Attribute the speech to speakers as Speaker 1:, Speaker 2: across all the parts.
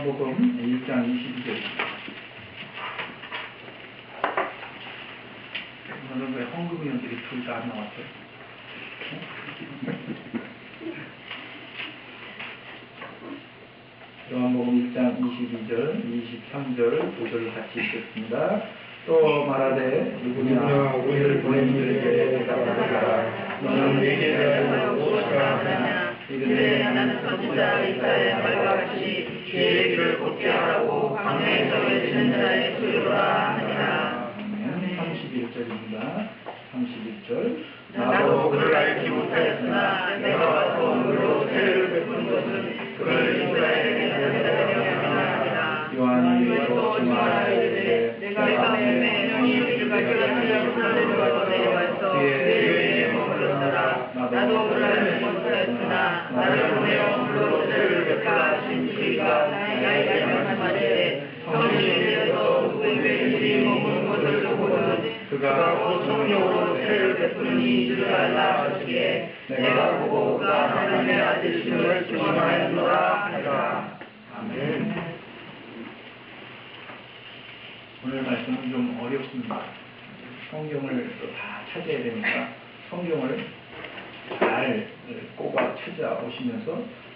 Speaker 1: 요한복음 1장 22절입니다. 오늘은 왜 헌금위원들이 둘 다 안 나왔어요? 요한복음 1장 22절, 23절, 2절을 같이 읽겠습니다. 또 말하되 누구냐 우리를 보낸 이들에게 대답하라. 너는 내게 대하여 무엇이라 하느냐. 이르되 나는 선지자 이사야의 말과 같이 주의 길을 걷게 하라고 광야에서 외치는 자의 소리라 하니라. 31절입니다. 31절. 나도 그를 알지 못하였으나 내가 와서 그로 세례를 베푼 것은 그를 이스라엘에게 나타내려 하니라. 요한이 또 말하되 내가 매매 형이 우리를 가져가려고 하는 것에 와서 그의 머물렀노라. 나도 그를 알지 못하였으나 나를 보내어 그로 세례를 베풀라 하신 주가 나에게 말씀하시되 성령에서 누구에게 일이 머무는 것을 보고는 그가 곧 성령으로 세례를 베푸니 줄 알라 하시기에 내가 보고 그가 하나님의 아들이심을 증언하였노라 하니라. 아멘. 오늘 말씀은 좀 어렵습니다. 성경을 또 다 찾아야 되니까 성경을 잘 꼽아 찾아오시면서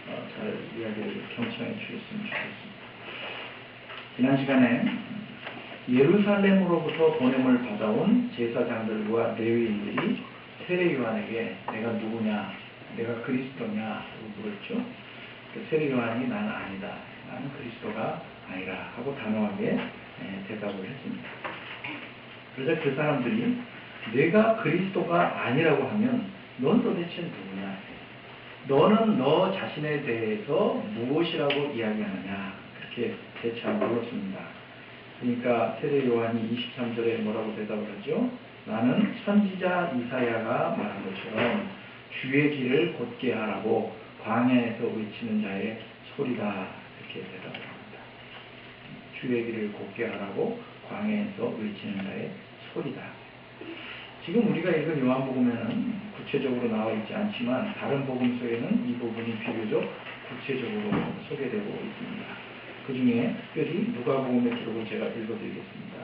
Speaker 1: 잘 이야기를 경청해 주셨으면 좋겠습니다. 지난 시간에 예루살렘으로부터 보냄을 받아온 제사장들과 레위인들이 세례 요한에게 내가 누구냐, 내가 그리스도냐 물었죠. 세례 요한이 나는 아니다, 나는 그리스도가 아니라 하고 단호하게 대답을 했습니다. 그러자 그 사람들이 내가 그리스도가 아니라고 하면 넌 도대체 누구냐, 너는 너 자신에 대해서 무엇이라고 이야기하느냐, 그렇게 재차 물었습니다. 그러니까 세례 요한이 23절에 뭐라고 대답을 하죠? 나는 선지자 이사야가 말한 것처럼 주의 길을 곧게 하라고 광야에서 외치는 자의 소리다, 이렇게 대답을 합니다. 주의 길을 곧게 하라고 광야에서 외치는 자의 소리다. 지금 우리가 읽은 요한복음에는 구체적으로 나와 있지 않지만 다른 복음서에는 이 부분이 비교적 구체적으로 소개되고 있습니다. 그 중에 특별히 누가복음의 기록을 제가 읽어드리겠습니다.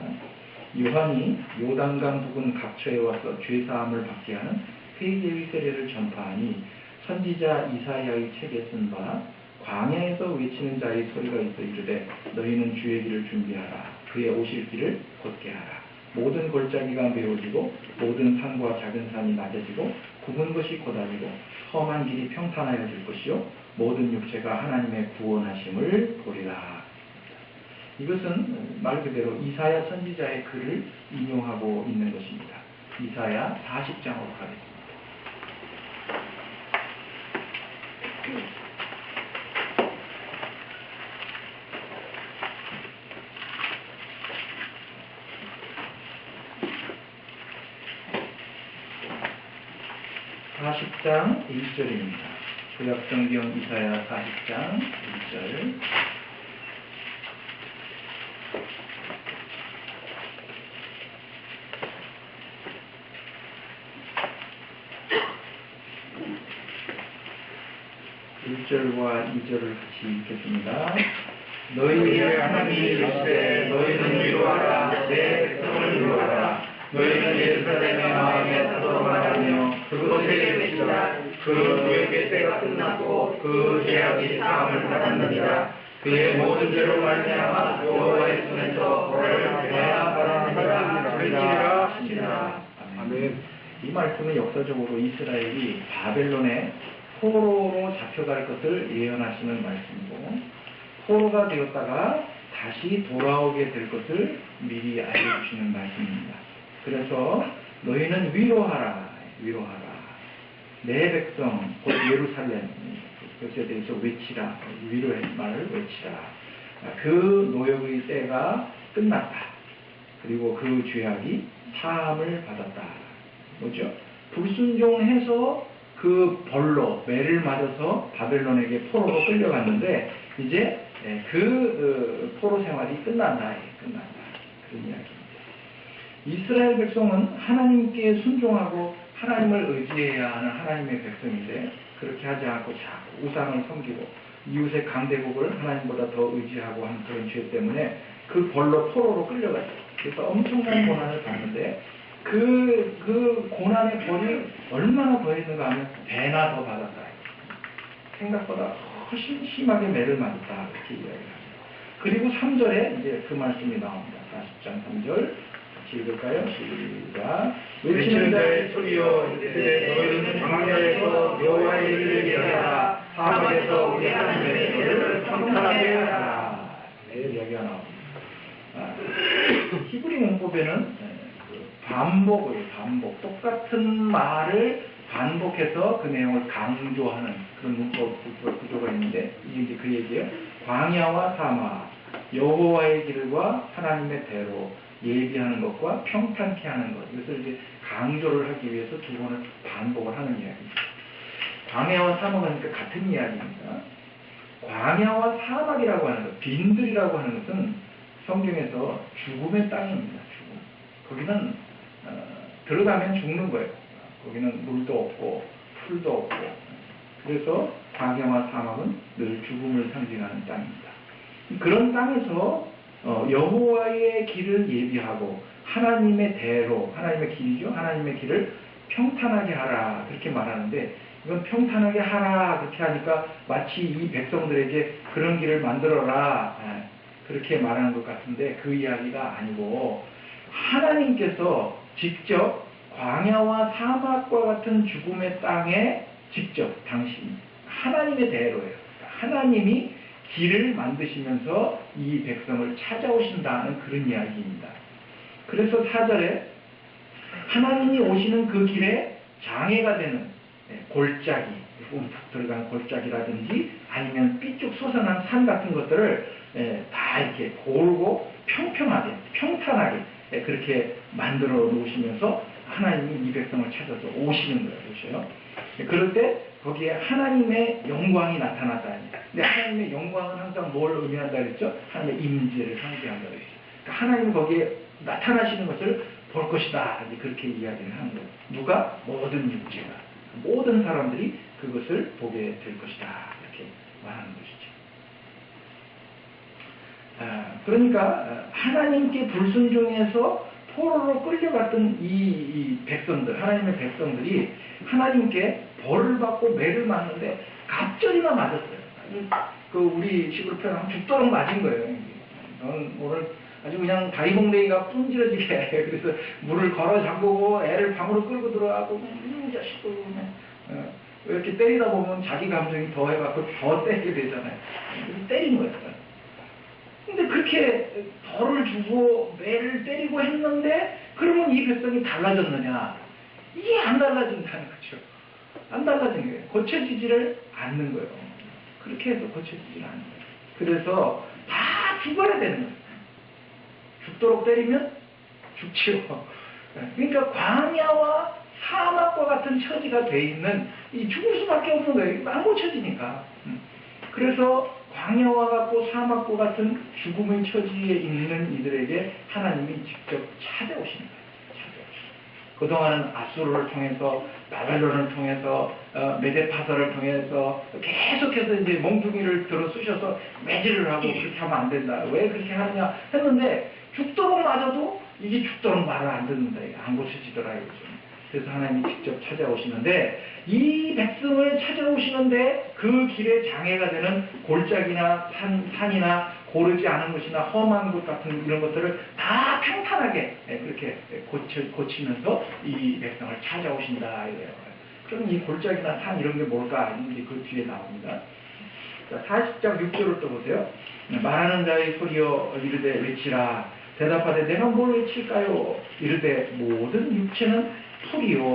Speaker 1: 요한이 요단강 부근 각처에 와서 죄사함을 받게 하는 회개의 세례를 전파하니 선지자 이사야의 책에 쓴 바 광야에서 외치는 자의 소리가 있어 이르되 너희는 주의 길을 준비하라. 그의 오실 길을 곧게 하라. 모든 골짜기가 메워지고 모든 산과 작은 산이 낮아지고 굽은 것이 곧아지고 험한 길이 평탄하여질 것이요 모든 육체가 하나님의 구원하심을 보리라. 이것은 말 그대로 이사야 선지자의 글을 인용하고 있는 것입니다. 이사야 40장으로 가겠습니다. (40장) 1절입니다. 구약성경 이사야 40장 1절. (1절과 2절을 같이 읽겠습니다. 너희의 하나님이 이르시되 너희는 위로하라. 내 백성을 위로하라. 너희는 예루살렘의 마음에 사도하며 그곳에 외치라. 그 누에게 때가 끝났고 그 죄악이 사함을 받았느니라. 그의 모든 죄로 말미암아 여호와의 손에서 벌을 받아야 바라느니라. 그러니라 하시니라. 아멘. 이 말씀은 역사적으로 이스라엘이 바벨론의 포로로 잡혀갈 것을 예언하시는 말씀이고 포로가 되었다가 다시 돌아오게 될 것을 미리 알려주시는 말씀입니다. 그래서 너희는 위로하라, 위로하라. 내 백성, 곧 예루살렘, 그것에 대해서 외치라, 위로의 말을 외치라. 그 노역의 때가 끝났다. 그리고 그 죄악이 사함을 받았다. 뭐죠? 불순종해서 그 벌로 매를 맞아서 바벨론에게 포로로 끌려갔는데 이제 그 포로 생활이 끝난다. 끝난다. 그런 이야기입니다. 이스라엘 백성은 하나님께 순종하고 하나님을 의지해야 하는 하나님의 백성인데 그렇게 하지 않고 자꾸 우상을 섬기고 이웃의 강대국을 하나님보다 더 의지하고 하는 그런 죄 때문에 그 벌로 포로로 끌려가죠. 그래서 엄청난 고난을 받는데 그 고난의 벌이 얼마나 더했는가 하면 배나 더 받았다. 생각보다 훨씬 심하게 매를 맞았다. 이렇게 이야기합니다. 그리고 3절에 이제 그 말씀이 나옵니다. 40장 3절 같이 읽을까요? 시작.
Speaker 2: 외치는 자의 소리여 이제 너희는 광야에서 여호와의 일을 예하라 사막에서 우리 하나님의 일을 평탄하게 하라.
Speaker 1: 네, 여기가 나옵니다. 히브리 문법에는 반복을 반복 똑같은 말을 반복해서 그 내용을 강조하는 그런 문법 구조가 있는데 이게 이제 그 얘기예요. 광야와 사막, 여호와의 길과 하나님의 대로 예비하는 것과 평탄케 하는 것, 이것을 이제 강조를 하기 위해서 두 번을 반복을 하는 이야기입니다. 광야와 사막은 그러니까 같은 이야기입니다. 광야와 사막이라고 하는 것, 빈들이라고 하는 것은 성경에서 죽음의 땅입니다. 죽음. 거기는 들어가면 죽는 거예요. 거기는 물도 없고 풀도 없고. 그래서 광야와 사막은 늘 죽음을 상징하는 땅입니다. 그런 땅에서 여호와의 길을 예비하고 하나님의 대로, 하나님의 길이죠. 하나님의 길을 평탄하게 하라 그렇게 말하는데 이건 평탄하게 하라 그렇게 하니까 마치 이 백성들에게 그런 길을 만들어라 그렇게 말하는 것 같은데 그 이야기가 아니고 하나님께서 직접 광야와 사막과 같은 죽음의 땅에 직접 당신 하나님의 대로예요. 하나님이 길을 만드시면서 이 백성을 찾아오신다는 그런 이야기입니다. 그래서 4절에 하나님이 오시는 그 길에 장애가 되는 골짜기, 움푹 들어간 골짜기라든지 아니면 삐쭉 솟아난 산 같은 것들을 다 이렇게 고르고 평평하게, 평탄하게 그렇게 만들어 놓으시면서 하나님이 이 백성을 찾아서 오시는 거예요. 그렇죠? 그럴 때 거기에 하나님의 영광이 나타났다. 근데 하나님의 영광은 항상 뭘 의미한다 그랬죠? 하나님의 임재를 상징한다 그랬죠. 그러니까 하나님이 거기에 나타나시는 것을 볼 것이다. 그렇게 이야기를 하는 거예요. 누가? 모든 육체가. 모든 사람들이 그것을 보게 될 것이다. 이렇게 말하는 것이죠. 그러니까 하나님께 불순종해서 포로로 끌려갔던 이 백성들, 하나님의 백성들이 하나님께 벌을 받고 매를 맞는데 갑절이나 맞았어요. 그 우리 식으로 표현하면 죽도록 맞은 거예요. 너는 오늘 아주 그냥 다리봉댕이가 뿜질러지게 그래서 물을 걸어 잠그고 애를 방으로 끌고 들어가고 이 자식도 왜 이렇게 때리다 보면 자기 감정이 더 해갖고 더 때리게 되잖아요. 때린 거예요. 근데 그렇게 벌을 주고 매를 때리고 했는데 그러면 이 백성이 달라졌느냐? 이게 안 달라진다는 거죠. 안 달라진 거예요. 고쳐지지를 않는 거예요. 그렇게 해서 고쳐지지를 않는 거예요. 그래서 다 죽어야 되는 거예요. 죽도록 때리면 죽지요. 그러니까 광야와 사막과 같은 처지가 돼 있는 이 죽을 수밖에 없는 거예요. 안 고쳐지니까. 그래서 광야와 같고 사막과 같은 죽음의 처지에 있는 이들에게 하나님이 직접 찾아오시는 거예요. 그동안은 아수르를 통해서 바벨론을 통해서 메데파사를 통해서 계속해서 이제 몽둥이를 들어 쑤셔서 매질을 하고 그렇게 하면 안 된다. 왜 그렇게 하느냐 했는데 죽도록 맞아도 이게 죽도록 말을 안 듣는다. 안 고쳐지더라 이거죠. 그래서 하나님이 직접 찾아오시는데 이 백성을 찾아오시는데 그 길에 장애가 되는 골짜기나 산이나 고르지 않은 곳이나 험한 곳 같은 이런 것들을 다 평탄하게 그렇게 고치면서 이 백성을 찾아오신다 이거예요. 그럼 이 골짜기나 산 이런 게 뭘까? 이제 그 뒤에 나옵니다. 자, 40장 6절을 또 보세요. 말하는 자의 소리여 이르되 외치라. 대답하되 내가 뭘 외칠까요? 이르되 모든 육체는 풀이요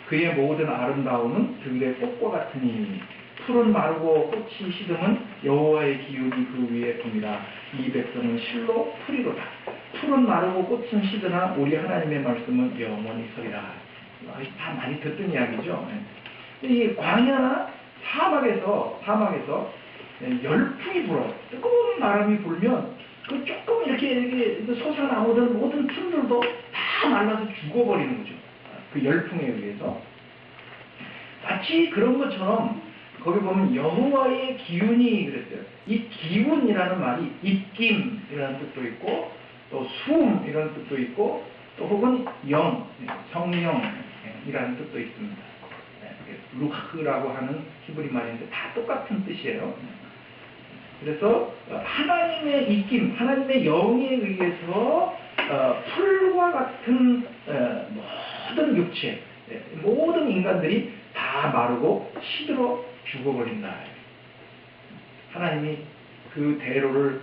Speaker 1: 그의 모든 아름다움은 들의 꽃과 같으니 풀은 마르고 꽃이 시듬은 여호와의 기운이 그 위에 봅니다. 이 백성은 실로 풀이로다. 풀은 마르고 꽃은 시드나 우리 하나님의 말씀은 영원히 서리라. 다 많이 듣던 이야기죠. 이 광야나 사막에서 열풍이 불어요. 뜨거운 바람이 불면 그 조금 이렇게 솟아나오던 모든 풀들도 다 말라서 죽어버리는 거죠. 그 열풍에 의해서. 마치 그런 것처럼 거기 보면 여호와의 기운이 그랬어요. 이 기운이라는 말이 입김이라는 뜻도 있고 또 숨이라는 뜻도 있고 또 혹은 영, 성령이라는 뜻도 있습니다. 루크라고 하는 히브리 말인데 다 똑같은 뜻이에요. 그래서 하나님의 입김, 하나님의 영에 의해서 풀과 같은 모든 육체, 모든 인간들이 다 마르고 시들어 죽어버린다. 하나님이 그 대로를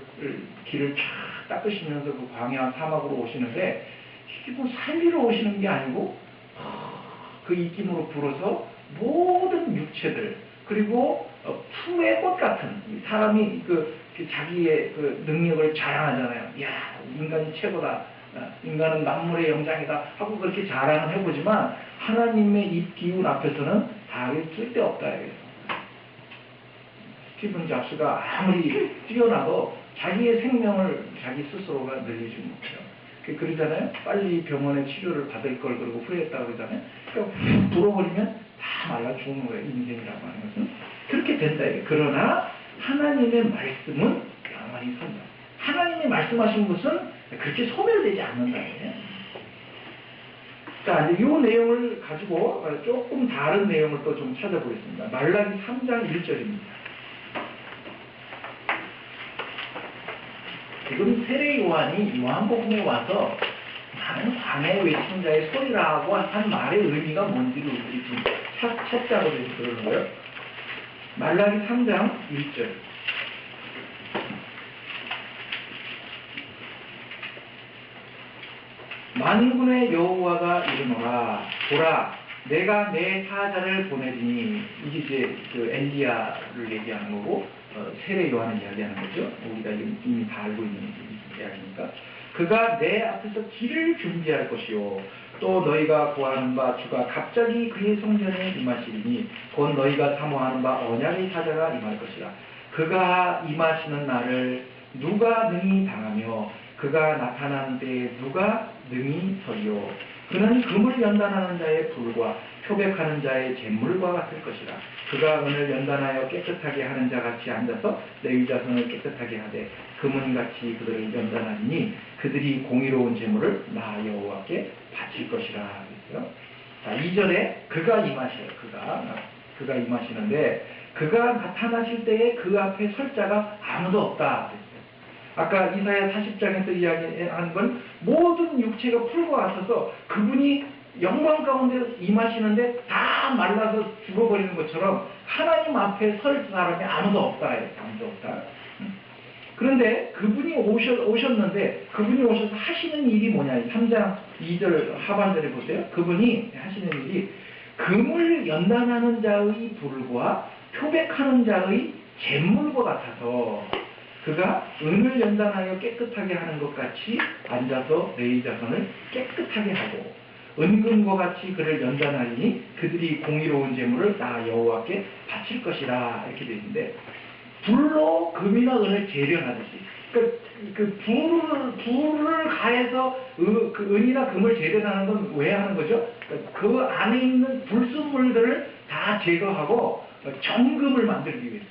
Speaker 1: 길을 쫙 닦으시면서 그 광야 사막으로 오시는데 이게 뭐 살리러 오시는 게 아니고 그 입김으로 불어서 모든 육체들 그리고 풀의 꽃 같은 사람이 그 자기의 그 능력을 자랑하잖아요. 이야 인간이 최고다. 인간은 만물의 영장이다 하고 그렇게 자랑을 해보지만 하나님의 입 기운 앞에서는 다 쓸데없다. 스티븐 잡스가 아무리 뛰어나도 자기의 생명을 자기 스스로가 늘리지 못해요. 그러잖아요. 빨리 병원에 치료를 받을 걸 그러고 후회했다 그러잖아요. 그러니까 훅 불어버리면 다 말라 죽는 거예요. 인생이라고 하는 것은. 그렇게 된다. 그러나 하나님의 말씀은 영원히 선다. 하나님이 말씀하신 것은 그렇게 소멸되지 않는다. 자, 이제 이 내용을 가지고 조금 다른 내용을 또 좀 찾아보겠습니다. 말라기 3장 1절입니다. 지금 세례 요한이 요한복음에 와서 나는 광야에 외친 자의 소리라고 한 말의 의미가 뭔지를 우리 지금 찾자고 그러는 거예요. 말라기 3장 1절. 만군의 여호와가 이르노라 보라 내가 내 사자를 보내리니 이게 이제 그 엘리야를 얘기하는 거고 세례 요한을 이야기하는 거죠. 우리가 이미 다 알고 있는 이야기니까 그가 내 앞에서 길을 준비할 것이요 또 너희가 구하는 바 주가 갑자기 그의 성전에 임하시리니 곧 너희가 사모하는 바 언약의 사자가 임할 것이라 그가 임하시는 날을 누가 능히 당하며 그가 나타나는 때에 누가 능히 서리요 그는 금을 연단하는 자의 불과 표백하는 자의 잿물과 같을 것이라 그가 은을 연단하여 깨끗하게 하는 자 같이 앉아서 레위 자손을 깨끗하게 하되 금은같이 그들을 연단하니 그들이 공의로운 잿물을 나 여호와께 바칠 것이라 그랬어요. 자 2절에 그가 임하셔요. 그가 임하시는데 그가 나타나실 때에 그 앞에 설 자가 아무도 없다 그랬어요. 아까 이사야 40장에서 이야기한 건 모든 육체가 풀과 같아서 그분이 영광 가운데 임하시는데 다 말라서 죽어버리는 것처럼 하나님 앞에 설 사람이 아무도 없다. 아무도 없다. 그런데 그분이 오셨는데 그분이 오셔서 하시는 일이 뭐냐. 3장 2절 하반절에 보세요. 그분이 하시는 일이 금을 연단하는 자의 불과 표백하는 자의 잿물과 같아서 그가 은을 연단하여 깨끗하게 하는 것 같이 앉아서 레위 자손을 깨끗하게 하고 은금과 같이 그를 연단하니 그들이 공의로운 재물을 나 여호와께 바칠 것이라 이렇게 되어 있는데 불로 금이나 은을 재련하듯이 그 불을 가해서 그 은이나 금을 재련하는 건 왜 하는 거죠? 그 안에 있는 불순물들을 다 제거하고 정금을 만들기 위해서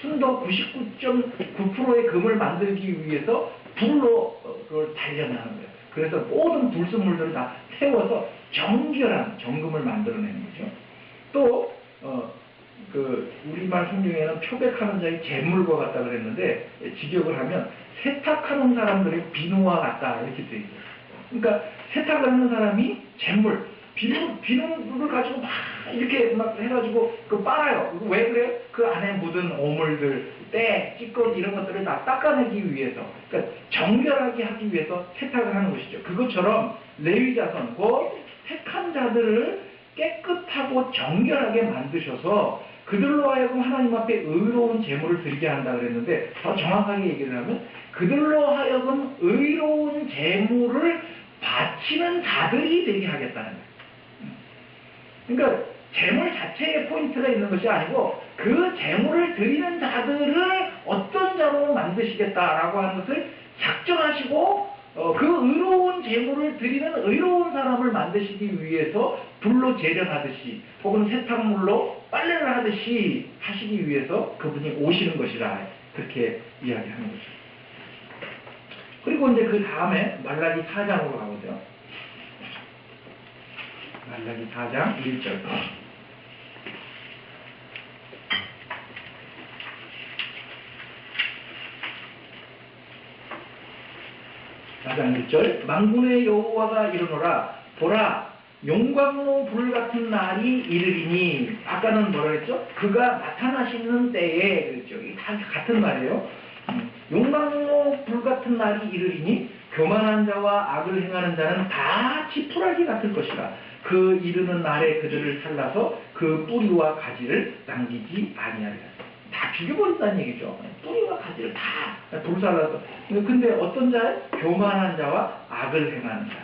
Speaker 1: 순도 99.9%의 금을 만들기 위해서 불로 그걸 단련하는 거예요. 그래서 모든 불순물들을 다 태워서 정결한 정금을 만들어내는 거죠. 또 그 우리말 성경에는 표백하는 자의 잿물과 같다 그랬는데 직역을 하면 세탁하는 사람들의 비누와 같다 이렇게 되어 있어요. 그러니까 세탁을 하는 사람이 잿물 비누를 가지고 막 이렇게 막 해가지고 그 빨아요. 왜 그래요? 그 안에 묻은 오물들, 때, 찌꺼기 이런 것들을 다 닦아내기 위해서, 그러니까 정결하게 하기 위해서 세탁을 하는 것이죠. 그것처럼 레위 자손, 그 택한 자들을 깨끗하고 정결하게 만드셔서 그들로 하여금 하나님 앞에 의로운 제물을 드리게 한다 그랬는데 더 정확하게 얘기를 하면 그들로 하여금 의로운 제물을 바치는 자들이 되게 하겠다는 거예요. 그러니까 재물 자체에 포인트가 있는 것이 아니고 그 재물을 드리는 자들을 어떤 자로 만드시겠다라고 하는 것을 작정하시고 그 의로운 제물을 드리는 의로운 사람을 만드시기 위해서 불로 재련하듯이 혹은 세탁물로 빨래를 하듯이 하시기 위해서 그분이 오시는 것이라 그렇게 이야기하는 거죠. 그리고 이제 그 다음에 말라기 4장으로 가보죠. 말라기 4장 1절. 4장 1절. 만군의 여호와가 이르노라. 보라, 용광로 불 같은 날이 이르리니. 아까는 뭐라 했죠? 그가 나타나시는 때에 그랬죠. 이게 다 같은 말이에요. 용광로 불 같은 날이 이르리니 교만한 자와 악을 행하는 자는 다 지푸라기 같을 것이라. 그 이르는 날에 그들을 살라서 그 뿌리와 가지를 남기지 아니하리라. 다 죽여버린다는 얘기죠. 뿌리와 가지를 다 불살라서. 근데 어떤 자? 교만한 자와 악을 행하는 자.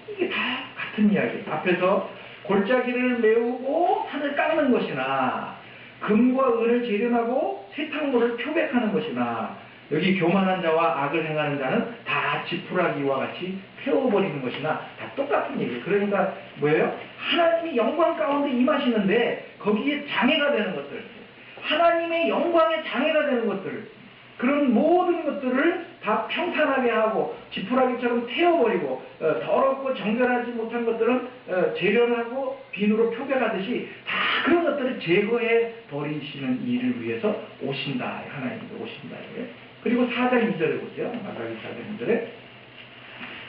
Speaker 1: 이게 다 같은 이야기. 앞에서 골짜기를 메우고 산을 깎는 것이나 금과 은을 재련하고 세탁물을 표백하는 것이나 여기 교만한 자와 악을 행하는 자는 다 지푸라기와 같이 태워버리는 것이나 다 똑같은 얘기예요. 그러니까 뭐예요? 하나님이 영광 가운데 임하시는데 거기에 장애가 되는 것들, 하나님의 영광에 장애가 되는 것들, 그런 모든 것들을 다 평탄하게 하고 지푸라기처럼 태워버리고 더럽고 정결하지 못한 것들은 재련하고 비누로 표백하듯이 다 그런 것들을 제거해 버리시는 일을 위해서 오신다. 하나님이 오신다. 그리고 4장 2절에 보세요. 말라기 4장 2절에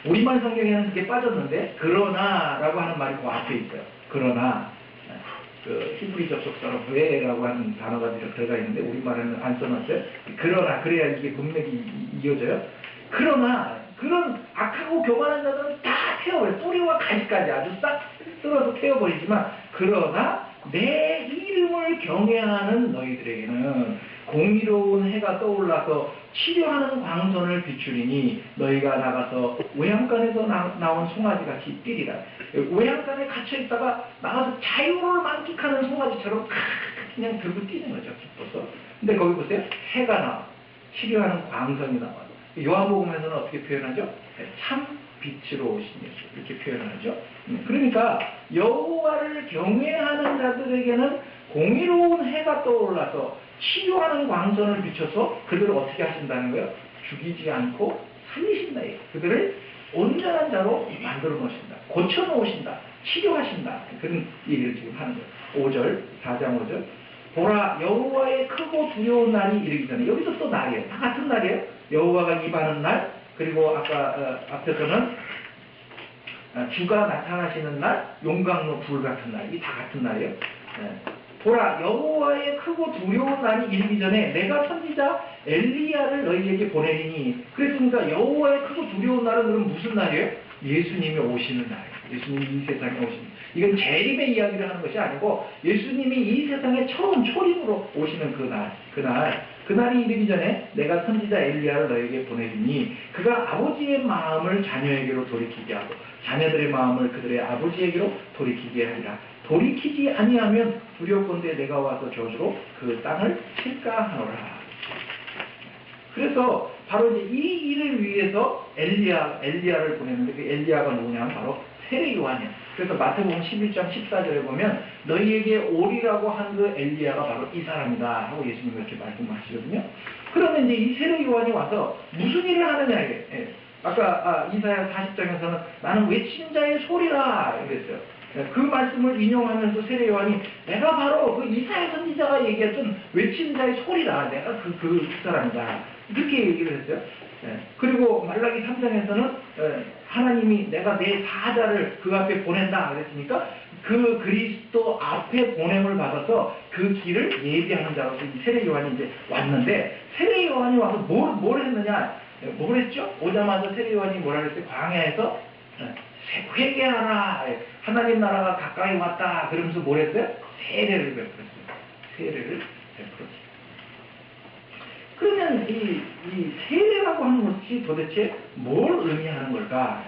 Speaker 1: 우리말 성경에는 그게 빠졌는데 그러나 라고 하는 말이 그 앞에 있어요. 그러나 그 히브리 접속사로 왜라고 하는 단어가 들어가 있는데 우리말에는 안 써놨어요. 그러나 그래야 이게 문맥이 이어져요. 그러나 그런 악하고 교만한 자들은 다 태워버려. 뿌리와 가지까지 아주 싹 쓸어서 태워버리지만 그러나 내 이름을 경외하는 너희들에게는 공의로운 해가 떠올라서 치료하는 광선을 비추리니 너희가 나가서 외양간에서 나온 송아지같이 뛰리라. 외양간에 갇혀있다가 나가서 자유를 만끽하는 송아지처럼 그냥 들고 뛰는 거죠. 기뻐서. 근데 거기 보세요. 해가 나와. 치료하는 광선이 나와. 요한복음에서는 어떻게 표현하죠? 참 빛으로 오신 예수. 이렇게 표현하죠. 그러니까 여호와를 경외하는 자들에게는 공의로운 해가 떠올라서 치료하는 광선을 비춰서 그들을 어떻게 하신다는 거예요? 죽이지 않고 살리신다. 그들을 온전한 자로 만들어 놓으신다. 고쳐 놓으신다. 치료하신다. 그런 얘기를 지금 하는 거예요. 5절, 4장 5절. 보라, 여호와의 크고 두려운 날이 이르기 전에. 여기서 또 날이에요. 다 같은 날이에요. 여호와가 임하는 날, 그리고 아까 앞에서는 주가 나타나시는 날, 용광로 불 같은 날. 이 다 같은 날이에요. 보라, 여호와의 크고 두려운 날이 이르기 전에 내가 선지자 엘리야를 너희에게 보내리니. 그랬으니까 여호와의 크고 두려운 날은 그럼 무슨 날이에요? 예수님이 오시는 날이에요. 예수님이 이 세상에 오시는. 이건 재림의 이야기를 하는 것이 아니고 예수님이 이 세상에 처음 초림으로 오시는 그날이 이르기 전에 내가 선지자 엘리야를 너에게 보내리니 그가 아버지의 마음을 자녀에게로 돌이키게 하고 자녀들의 마음을 그들의 아버지에게로 돌이키게 하리라. 돌이키지 아니하면 두렵건대 내가 와서 저주로 그 땅을 칠까 하노라. 그래서 바로 이제 이 일을 위해서 엘리야를 보냈는데 그 엘리야가 누구냐면 바로 세례 요한이야. 그래서 마태복음 11장 14절에 보면 너희에게 오리라고 한 그 엘리야가 바로 이 사람이다 하고 예수님이 그렇게 말씀하시거든요. 그러면 이제 이 세례 요한이 와서 무슨 일을 하느냐 이게. 아까 이사야 40장에서는 나는 외친 자의 소리라 이랬어요. 그 말씀을 인용하면서 세례 요한이 내가 바로 그 이사야 선지자가 얘기했던 외친 자의 소리라. 내가 그 사람이다. 그렇게 얘기를 했어요. 그리고 말라기 3장에서는 하나님이 내가 내 사자를 그 앞에 보낸다 그랬으니까 그 그리스도 앞에 보냄을 받아서 그 길을 예비하는 자로서 이 세례 요한이 이제 왔는데 세례 요한이 와서 뭘 했느냐? 뭘 했죠? 오자마자 세례 요한이 뭐라 그랬어요? 광야에서 회개하라. 하나님 나라가 가까이 왔다. 그러면서 뭘 했어요? 세례를 베풀었어요. 세례를 베풀었어요. 그러면 이 세례라고 하는 것이 도대체 뭘 의미하는 걸까?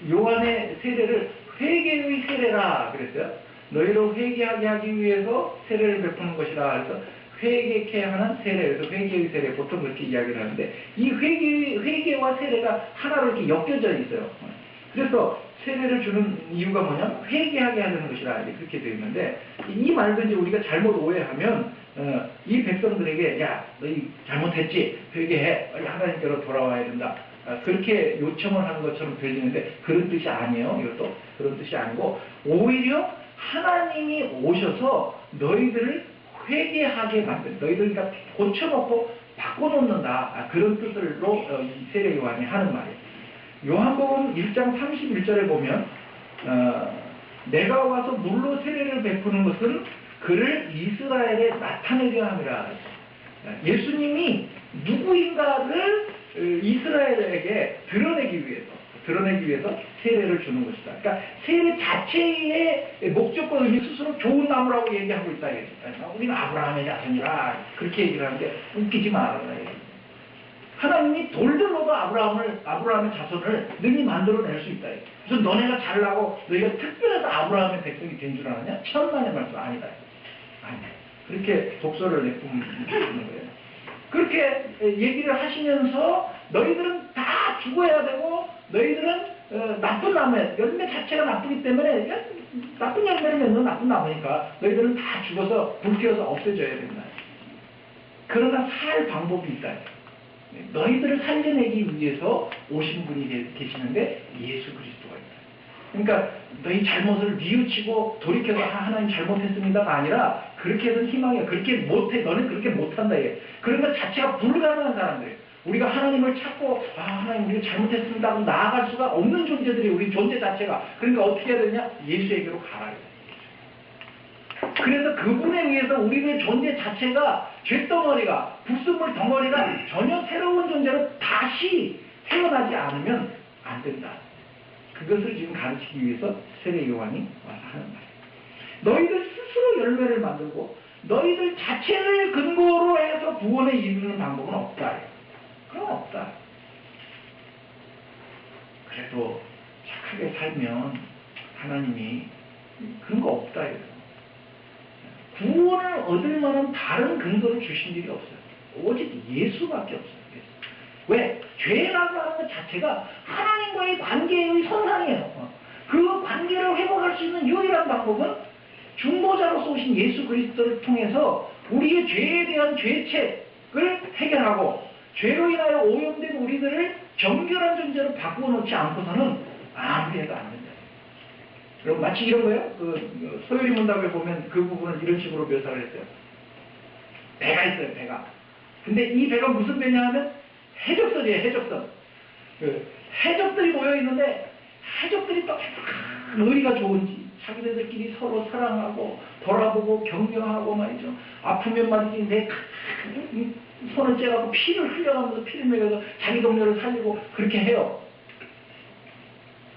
Speaker 1: 요한의 세례를 회개의 세례라 그랬어요. 너희로 회개하게 하기 위해서 세례를 베푸는 것이라. 그래서 회개케 하는 세례에서 회개의 세례 보통 그렇게 이야기를 하는데 이 회개와 세례가 하나로 이렇게 엮여져 있어요. 그래서 세례를 주는 이유가 뭐냐면 회개하게 하는 것이라 그렇게 되어 있는데 이 말도 이제 우리가 잘못 오해하면 이 백성들에게 야 너희 잘못했지 회개해 빨리 하나님께로 돌아와야 된다 그렇게 요청을 하는 것처럼 들리는데 그런 뜻이 아니에요. 이것도 그런 뜻이 아니고 오히려 하나님이 오셔서 너희들을 회개하게 만든 너희들 그러니까 고쳐놓고 바꿔놓는다 그런 뜻으로 이 세례 요한이 하는 말이에요. 요한복음 1장 31절에 보면 내가 와서 물로 세례를 베푸는 것은 그를 이스라엘에 나타내려 함이라. 예수님이 누구인가를 이스라엘에게 드러내기 위해서 세례를 주는 것이다. 그러니까 세례 자체의 목적과 의미 스스로 좋은 나무라고 얘기하고 있다. 우리는 아브라함의 자손이라 그렇게 얘기를 하는데 웃기지 말아라. 하나님이 돌들로도 아브라함의 자손을 능히 만들어낼 수 있다. 그래서 너네가 잘나고 너희가 특별해서 아브라함의 백성이 된 줄 아느냐? 천만의 말씀 아니다. 아니다. 그렇게 독서를 내뿜는 거예요. 그렇게 얘기를 하시면서 너희들은 다 죽어야 되고 너희들은 나쁜 나무에 열매 자체가 나쁘기 때문에 나쁜 열매를 맺는 나쁜 나무니까 너희들은 다 죽어서 불태워서 없애져야 된다. 그러나 살 방법이 있다. 너희들을 살려내기 위해서 오신 분이 계시는데 예수 그리스도가 있다. 그러니까 너희 잘못을 뉘우치고 돌이켜서 하나님 잘못했습니다가 아니라 그렇게 해서 희망이야. 그렇게 못해. 너는 그렇게 못한다. 그런 것 자체가 불가능한 사람들. 우리가 하나님을 찾고 하나님 우리가 잘못했습니다 하고 나아갈 수가 없는 존재들이 우리 존재 자체가. 그러니까 어떻게 해야 되냐? 예수에게로 가라. 그래서 그분에 의해서 우리의 존재 자체가 죄덩어리가 불순물 덩어리가 전혀 새로운 존재로 다시 태어나지 않으면 안 된다. 그것을 지금 가르치기 위해서 세례 요한이 와서 하는 말이에요. 너희들 스스로 열매를 만들고 너희들 자체를 근거로 해서 구원에 이르는 방법은 없다. 그건 없다. 그래도 착하게 살면 하나님이 그런 거 없다. 구원을 얻을 만한 다른 근거를 주신 일이 없어요. 오직 예수밖에 없어요. 왜? 죄라고 하는 것 자체가 하나님과의 관계의 선상이에요. 그 관계를 회복할 수 있는 유일한 방법은 중보자로서 오신 예수 그리스도를 통해서 우리의 죄에 대한 죄책을 해결하고 죄로 인하여 오염된 우리들을 정결한 존재로 바꾸어 놓지 않고서는 아무리 해도 안 된다. 여러분 마치 이런 거예요. 소요리 문답에 보면 그 부분을 이런 식으로 묘사를 했어요. 배가 있어요. 배가. 근데 이 배가 무슨 배냐 하면 해적선이에요. 해적선. 해적들이 모여 있는데 해적들이 또 의리가 좋은지 자기네들끼리 서로 사랑하고 돌아보고 격려하고 말이죠. 아프면 말이지 내 손을 째갖고 피를 흘려가면서 피를 먹여서 자기 동료를 살리고 그렇게 해요.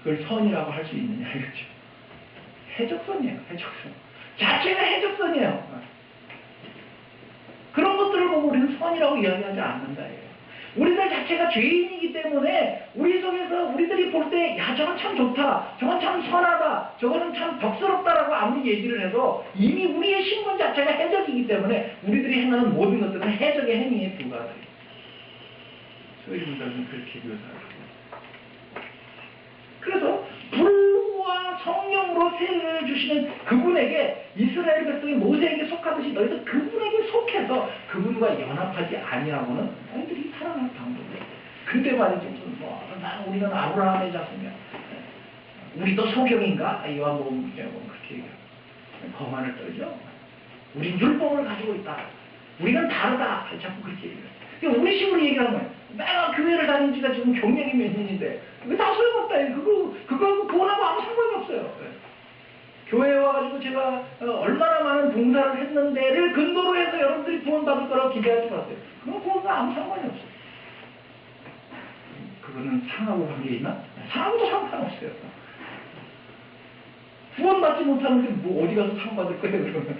Speaker 1: 그걸 선이라고 할 수 있느냐 이거죠. 해적선이에요. 해적선. 자체가 해적선이에요. 그런 것들을 보고 우리는 선이라고 이야기하지 않는다. 우리들 자체가 죄인이기 때문에 우리 속에서 우리들이 볼 때 야 저건 참 좋다. 저건 참 선하다. 저거는 참 덕스럽다라고 아무리 얘기를 해도 이미 우리의 신분 자체가 해적이기 때문에 우리들이 행하는 모든 것들은 해적의 행위에 불과하다. 소위 문답은 그렇게 묘사하고 그래서 불과 성령으로 세례를 주시는 그분에게 이스라엘 백성이 모세에게 속하듯이 너희도 그분에게 속해서 그분과 연합하지 아니하고는 너희들이 살아날 방법이에요. 근데 말이죠. 우리는 아브라함의 자손이야. 우리도 소경인가? 요한복음 그렇게 얘기해요. 거만을 떨죠. 우린 율법을 가지고 있다. 우리는 다르다. 자꾸 그렇게 얘기해요. 그러니까 우리 식으로 얘기하는 거예요. 내가 교회를 다닌 지가 지금 경력이 몇 년인데 그거 다 소용없다. 그거하고 그거하고 아무 상관이 없어요. 교회에 와가지고 제가 얼마나 많은 봉사를 했는데를 근거로 해서 여러분들이 구원받을 거라고 기대하지 마세요. 그거하고 아무 상관이 없어요. 그거는 상하고 관계 있나? 상하고도 상관없어요. 구원받지 못하는데 뭐 어디 가서 상 받을 거예요, 그러면.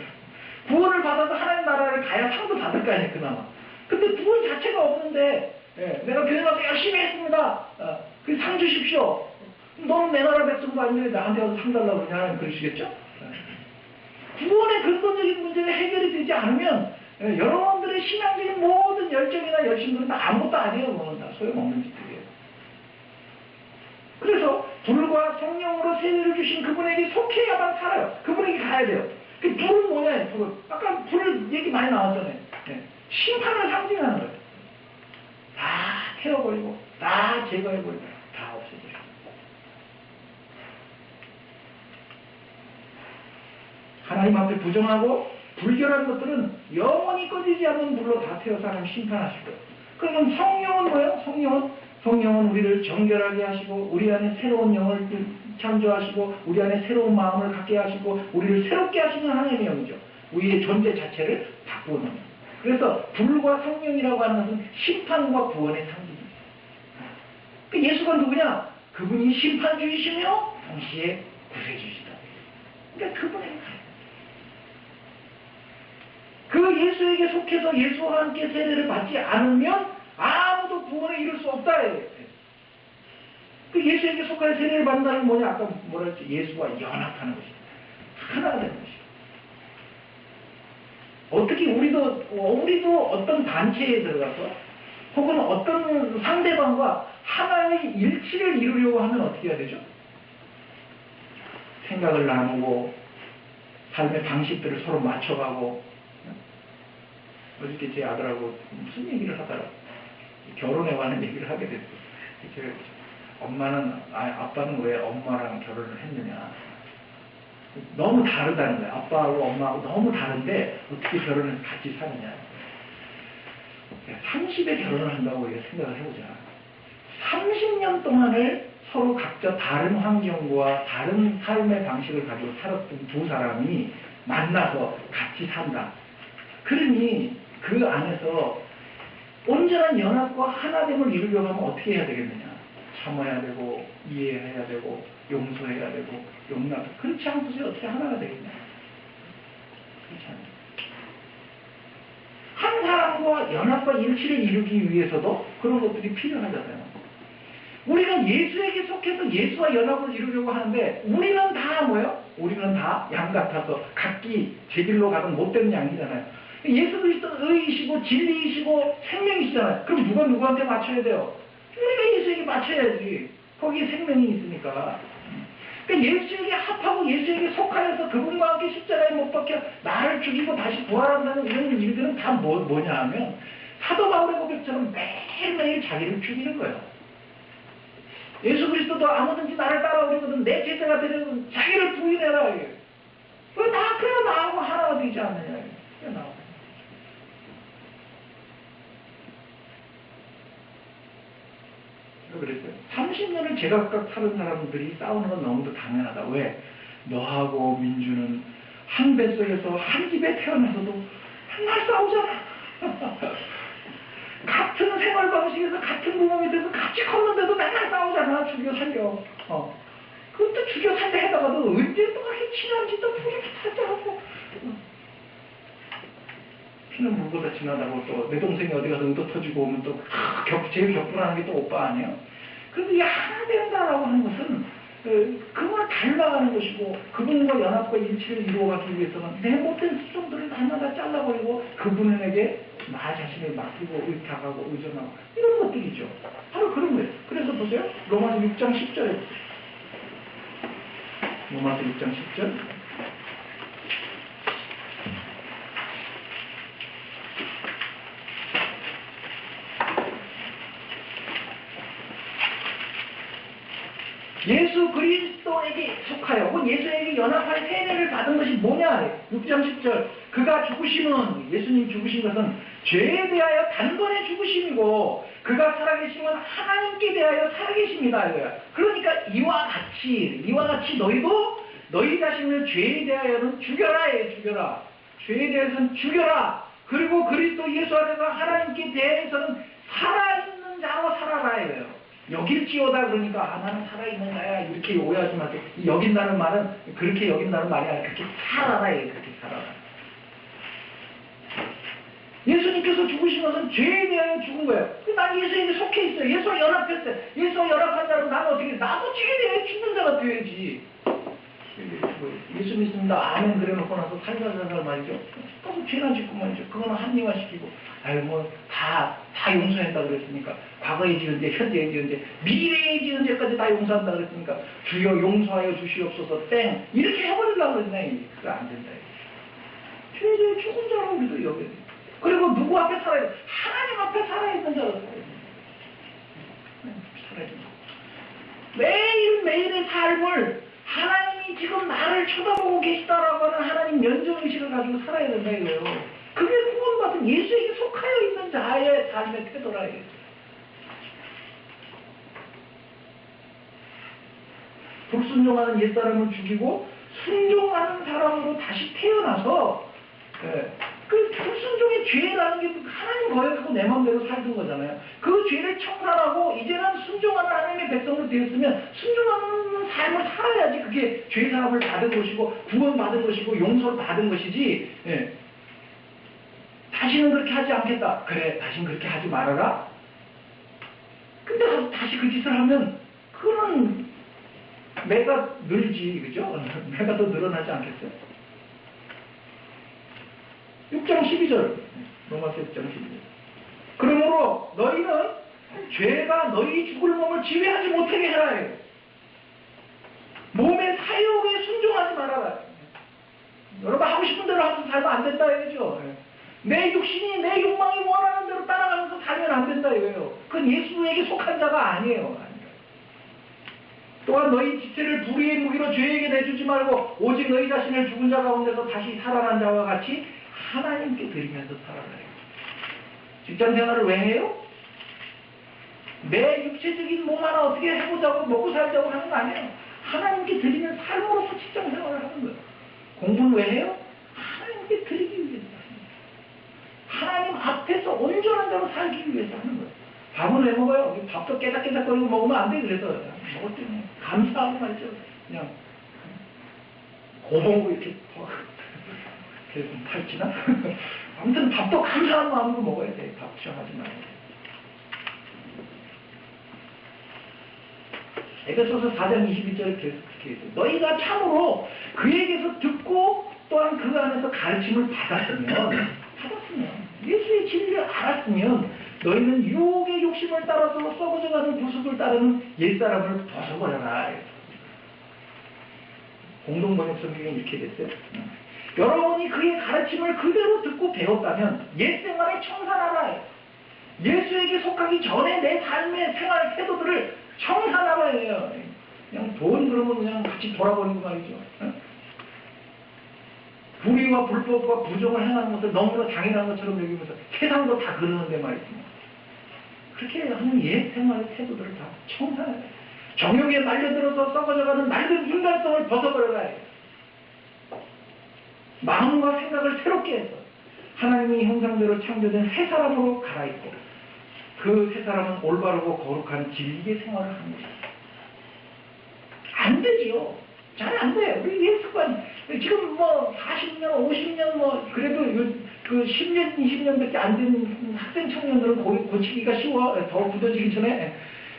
Speaker 1: 구원을 받아서 하나님 나라를 가야 상도 받을 거 아니에요, 그나마. 근데 구원 자체가 없는데, 내가 교회 가서 열심히 했습니다. 그 상 주십시오. 너는 내 나라 백성도 아닌데 나한테 와서 상 달라고 그러냐, 그러시겠죠? 구원의 근본적인 문제가 해결이 되지 않으면 여러분들의 신앙적인 모든 열정이나 열심들은 다 아무것도 아니에요. 그거는 다 소용없는 짓들이에요. 그래서 불과 성령으로 세례를 주신 그분에게 속해야만 살아요. 그분에게 가야 돼요. 그 불은 뭐냐? 불은 아까 불 얘기 많이 나왔잖아요. 심판을 상징하는 거예요. 다 태워버리고 다 제거해버리고 다 없애버리고. 하나님 앞에 부정하고 불결한 것들은 영원히 꺼지지 않는 불로 다 태워서 하나님 심판하실 거예요. 그러면 성령은 뭐예요? 성령은 우리를 정결하게 하시고 우리 안에 새로운 영을 창조하시고 우리 안에 새로운 마음을 갖게 하시고 우리를 새롭게 하시는 하나님의 영이죠. 우리의 존재 자체를 바꾸는. 그래서 불과 성령이라고 하는 것은 심판과 구원의 상징입니다. 그 예수가 누구냐? 그분이 심판주이시며 동시에 구세주시다. 그러니까 그분에게 가요. 그 예수에게 속해서 예수와 함께 세례를 받지 않으면 아무도 구원에 이룰 수 없다. 그 예수에게 속하여 세례를 받는다는 건 뭐냐? 아까 뭐라 했지? 예수와 연합하는 것이다. 하나가 되는 것이다. 어떻게 우리도 어떤 단체에 들어가서 혹은 어떤 상대방과 하나의 일치를 이루려고 하면 어떻게 해야 되죠? 생각을 나누고 삶의 방식들을 서로 맞춰가고. 어저께 제 아들하고 무슨 얘기를 하다가 결혼에 관한 얘기를 하게 됐어요. 아빠는 왜 엄마랑 결혼을 했느냐. 너무 다르다는 거예요. 아빠하고 엄마하고 너무 다른데 어떻게 결혼을 같이 사느냐. 30에 결혼을 한다고 우리가 생각을 해보자. 30년 동안을 서로 각자 다른 환경과 다른 삶의 방식을 가지고 살았던 두 사람이 만나서 같이 산다. 그러니 그 안에서 온전한 연합과 하나됨을 이루려고 하면 어떻게 해야 되겠느냐. 참아야 되고 이해해야 되고 용서해야 되고 용납. 그렇지 않고서 어떻게 하나가 되겠냐. 그렇지 않아요. 한 사람과 연합과 일치를 이루기 위해서도 그런 것들이 필요하잖아요. 우리가 예수에게 속해서 예수와 연합을 이루려고 하는데 우리는 다 뭐예요? 우리는 다 양 같아서 각기 제 길로 가는 못된 양이잖아요. 예수 그리스도는 의이시고 진리이시고 생명이시잖아요. 그럼 누가 누구한테 맞춰야 돼요? 우리가 예수에게 맞춰야지. 거기에 생명이 있으니까. 그러니까 예수에게 합하고 예수에게 속하여서 그분과 함께 십자가에 못 박혀 나를 죽이고 다시 부활한다는 이런 일들은 다 뭐냐 하면 사도 바울의 고백처럼 매일매일 자기를 죽이는 거예요. 예수 그리스도도 아무든지 나를 따라오려거든 내 제자가 되려면 자기를 부인해라. 왜 다 그래 나하고 하나가 되지 않느냐. 그래 나하고. 그랬어요. 30년을 제각각 사는 사람들이 싸우는 건 너무도 당연하다. 왜? 너하고 민주는 한 뱃속에서 한 집에 태어나서도 맨날 싸우잖아. 같은 생활 방식에서 같은 부모에 대해서 같이 컸는데도 맨날 싸우잖아. 죽여 살려. 그것도 죽여 살려 해다가도 언제 또 그렇게 친한지 또 둘이 붙었다고. 피는 물보다 진하다고 또 내 동생이 어디 가서 의도 터지고 오면 또 제일 격분하는 게 또 오빠 아니에요? 그래서 이 하나 된다라고 하는 것은 그걸 닮아가는 것이고 그분과 연합과 일치를 이루어가기 위해서는 내 못된 수종들을 날마다 잘라버리고 그분에게 나 자신을 맡기고 의탁하고 의존하고 이런 것들이죠. 바로 그런 거예요. 그래서 보세요. 로마서 6장 10절에 로마서 6장 10절 예수 그리스도에게 속하여 혹은 예수에게 연합할 세례를 받은 것이 뭐냐? 6장 10절 그가 죽으심은 예수님 죽으신 것은 죄에 대하여 단번에 죽으심이고 그가 살아계심은 하나님께 대하여 살아계십니다. 그러니까 이와 같이 너희도 너희 자신을 죄에 대하여는 죽여라. 죽여라. 죄에 대해서는 죽여라. 그리고 그리스도 예수 안에서 하나님께 대해서는 살아있는 자로 살아라. 이래요. 여길지어다 그러니까 나는 살아있는 자야 이렇게 오해하지 마세요. 여긴다는 말은 그렇게 여긴다는 말이 아니라 그렇게 살아라. 그렇게 살아라. 예수님께서 죽으신 것은 죄에 대하여 죽은 거예요. 난 예수에게 속해 있어요. 예수와 연합했어요. 예수와 연합한다면 나는 어떻게 나도 죄에 대하여 죽는 자가 되어야지. 예수 믿습니다. 아멘 그래놓고 나서 살살살살 말이죠. 또 죄나 짓고 말이죠. 그거는 합리화시키고, 아유, 뭐, 다 용서한다 그랬으니까. 과거에 지은 죄, 현재에 지은 죄, 미래에 지은 죄까지 다 용서한다 그랬으니까. 주여 용서하여 주시옵소서, 땡. 이렇게 해버리려고 그랬네. 그거 안 된다. 죄를 죽은 자라고 우리도 여겨야 돼. 그리고 누구 앞에 살아야 돼? 하나님 앞에 살아있는 자로 살아야 돼. 살아야 돼. 매일매일의 삶을 하나님이 지금 나를 쳐다보고 계시다라고 하는 하나님 면전의식을 가지고 살아야 된다 이거예요. 그게 구원받은 예수에게 속하여 있는 자의 삶의 태도라 이거예요. 불순종하는 옛사람을 죽이고 순종하는 사람으로 다시 태어나서 그 불순종의 죄라는 게 하나님 거역하고 내 마음대로 살던 거잖아요. 그 죄를 청산하고 이제는 순종하는 하나님의 백성으로 되었으면 순종하는 삶을 살아야지 그게 죄사함을 받은 것이고 구원받은 것이고 용서를 받은 것이지. 예. 다시는 그렇게 하지 않겠다. 그래, 다시는 그렇게 하지 말아라. 근데 다시 그 짓을 하면 그거는 매가 늘지, 그죠? 매가 더 늘어나지 않겠어요? 6장 12절. 로마서 6장 12절. 그러므로 너희는 죄가 너희 죽을 몸을 지배하지 못하게 해라. 몸의 사욕에 순종하지 말아라. 여러분 하고 싶은 대로 하면서 살면 안 된다 이거죠. 내 육신이 내 욕망이 원하는 대로 따라가면서 살면 안 된다 이거예요. 그건 예수에게 속한 자가 아니에요. 또한 너희 지체를 불의의 무기로 죄에게 내주지 말고 오직 너희 자신을 죽은 자 가운데서 다시 살아난 자와 같이 하나님께 드리면서 살아가요. 직장 생활을 왜 해요? 내 육체적인 몸 하나 어떻게 해보자고 먹고 살자고 하는 거 아니에요. 하나님께 드리는 삶으로서 직장 생활을 하는 거예요. 공부는 왜 해요? 하나님께 드리기 위해서 하는 거예요. 하나님 앞에서 온전한 자로 살기 위해서 하는 거예요. 밥은 왜 먹어요? 밥도 깨작깨작거리고 먹으면 안 돼. 그래서 먹을 때 감사하고 말이죠. 그냥 고봉고 이렇게 그래서 탈지나? 아무튼 밥도 감사한 마음으로 먹어야 돼. 밥 시험하지 말고. 에베소서 4장 22절에 계속 그렇게 해요. 너희가 참으로 그에게서 듣고 또한 그 안에서 가르침을 받았으면 예수의 진리를 알았으면 너희는 유혹의 욕심을 따라서 썩어져가는 부습을 따르는 옛사람을 벗어버려라. 공동번역 성경에 이렇게 됐어요. 여러분이 그의 가르침을 그대로 듣고 배웠다면 옛생활에 청산하라. 예수에게 속하기 전에 내 삶의 생활 태도들을 청산하라 해요. 그냥 돈 그러면 그냥 같이 돌아버리고 말이죠. 불의와 불법과 부정을 행하는 것을 너무나 당연한 것처럼 여기면서 세상도 다 그러는데 말이죠. 그렇게 하는 옛 생활의 태도들을 다 청산해야 돼요. 정욕에 말려들어서 썩어져가는 낡은 인간성을 벗어버려야 해요. 마음과 생각을 새롭게 해서 하나님의 형상대로 창조된 새 사람으로 갈아입고 그 새 사람은 올바르고 거룩한 진리의 생활을 하는 것입니다. 안 되지요. 잘 안 돼요. 우리 옛 습관 지금 뭐 40년, 50년 뭐 그래도 그 10년, 20년밖에 안 된 학생 청년들은 고치기가 쉬워. 더 굳어지기 전에.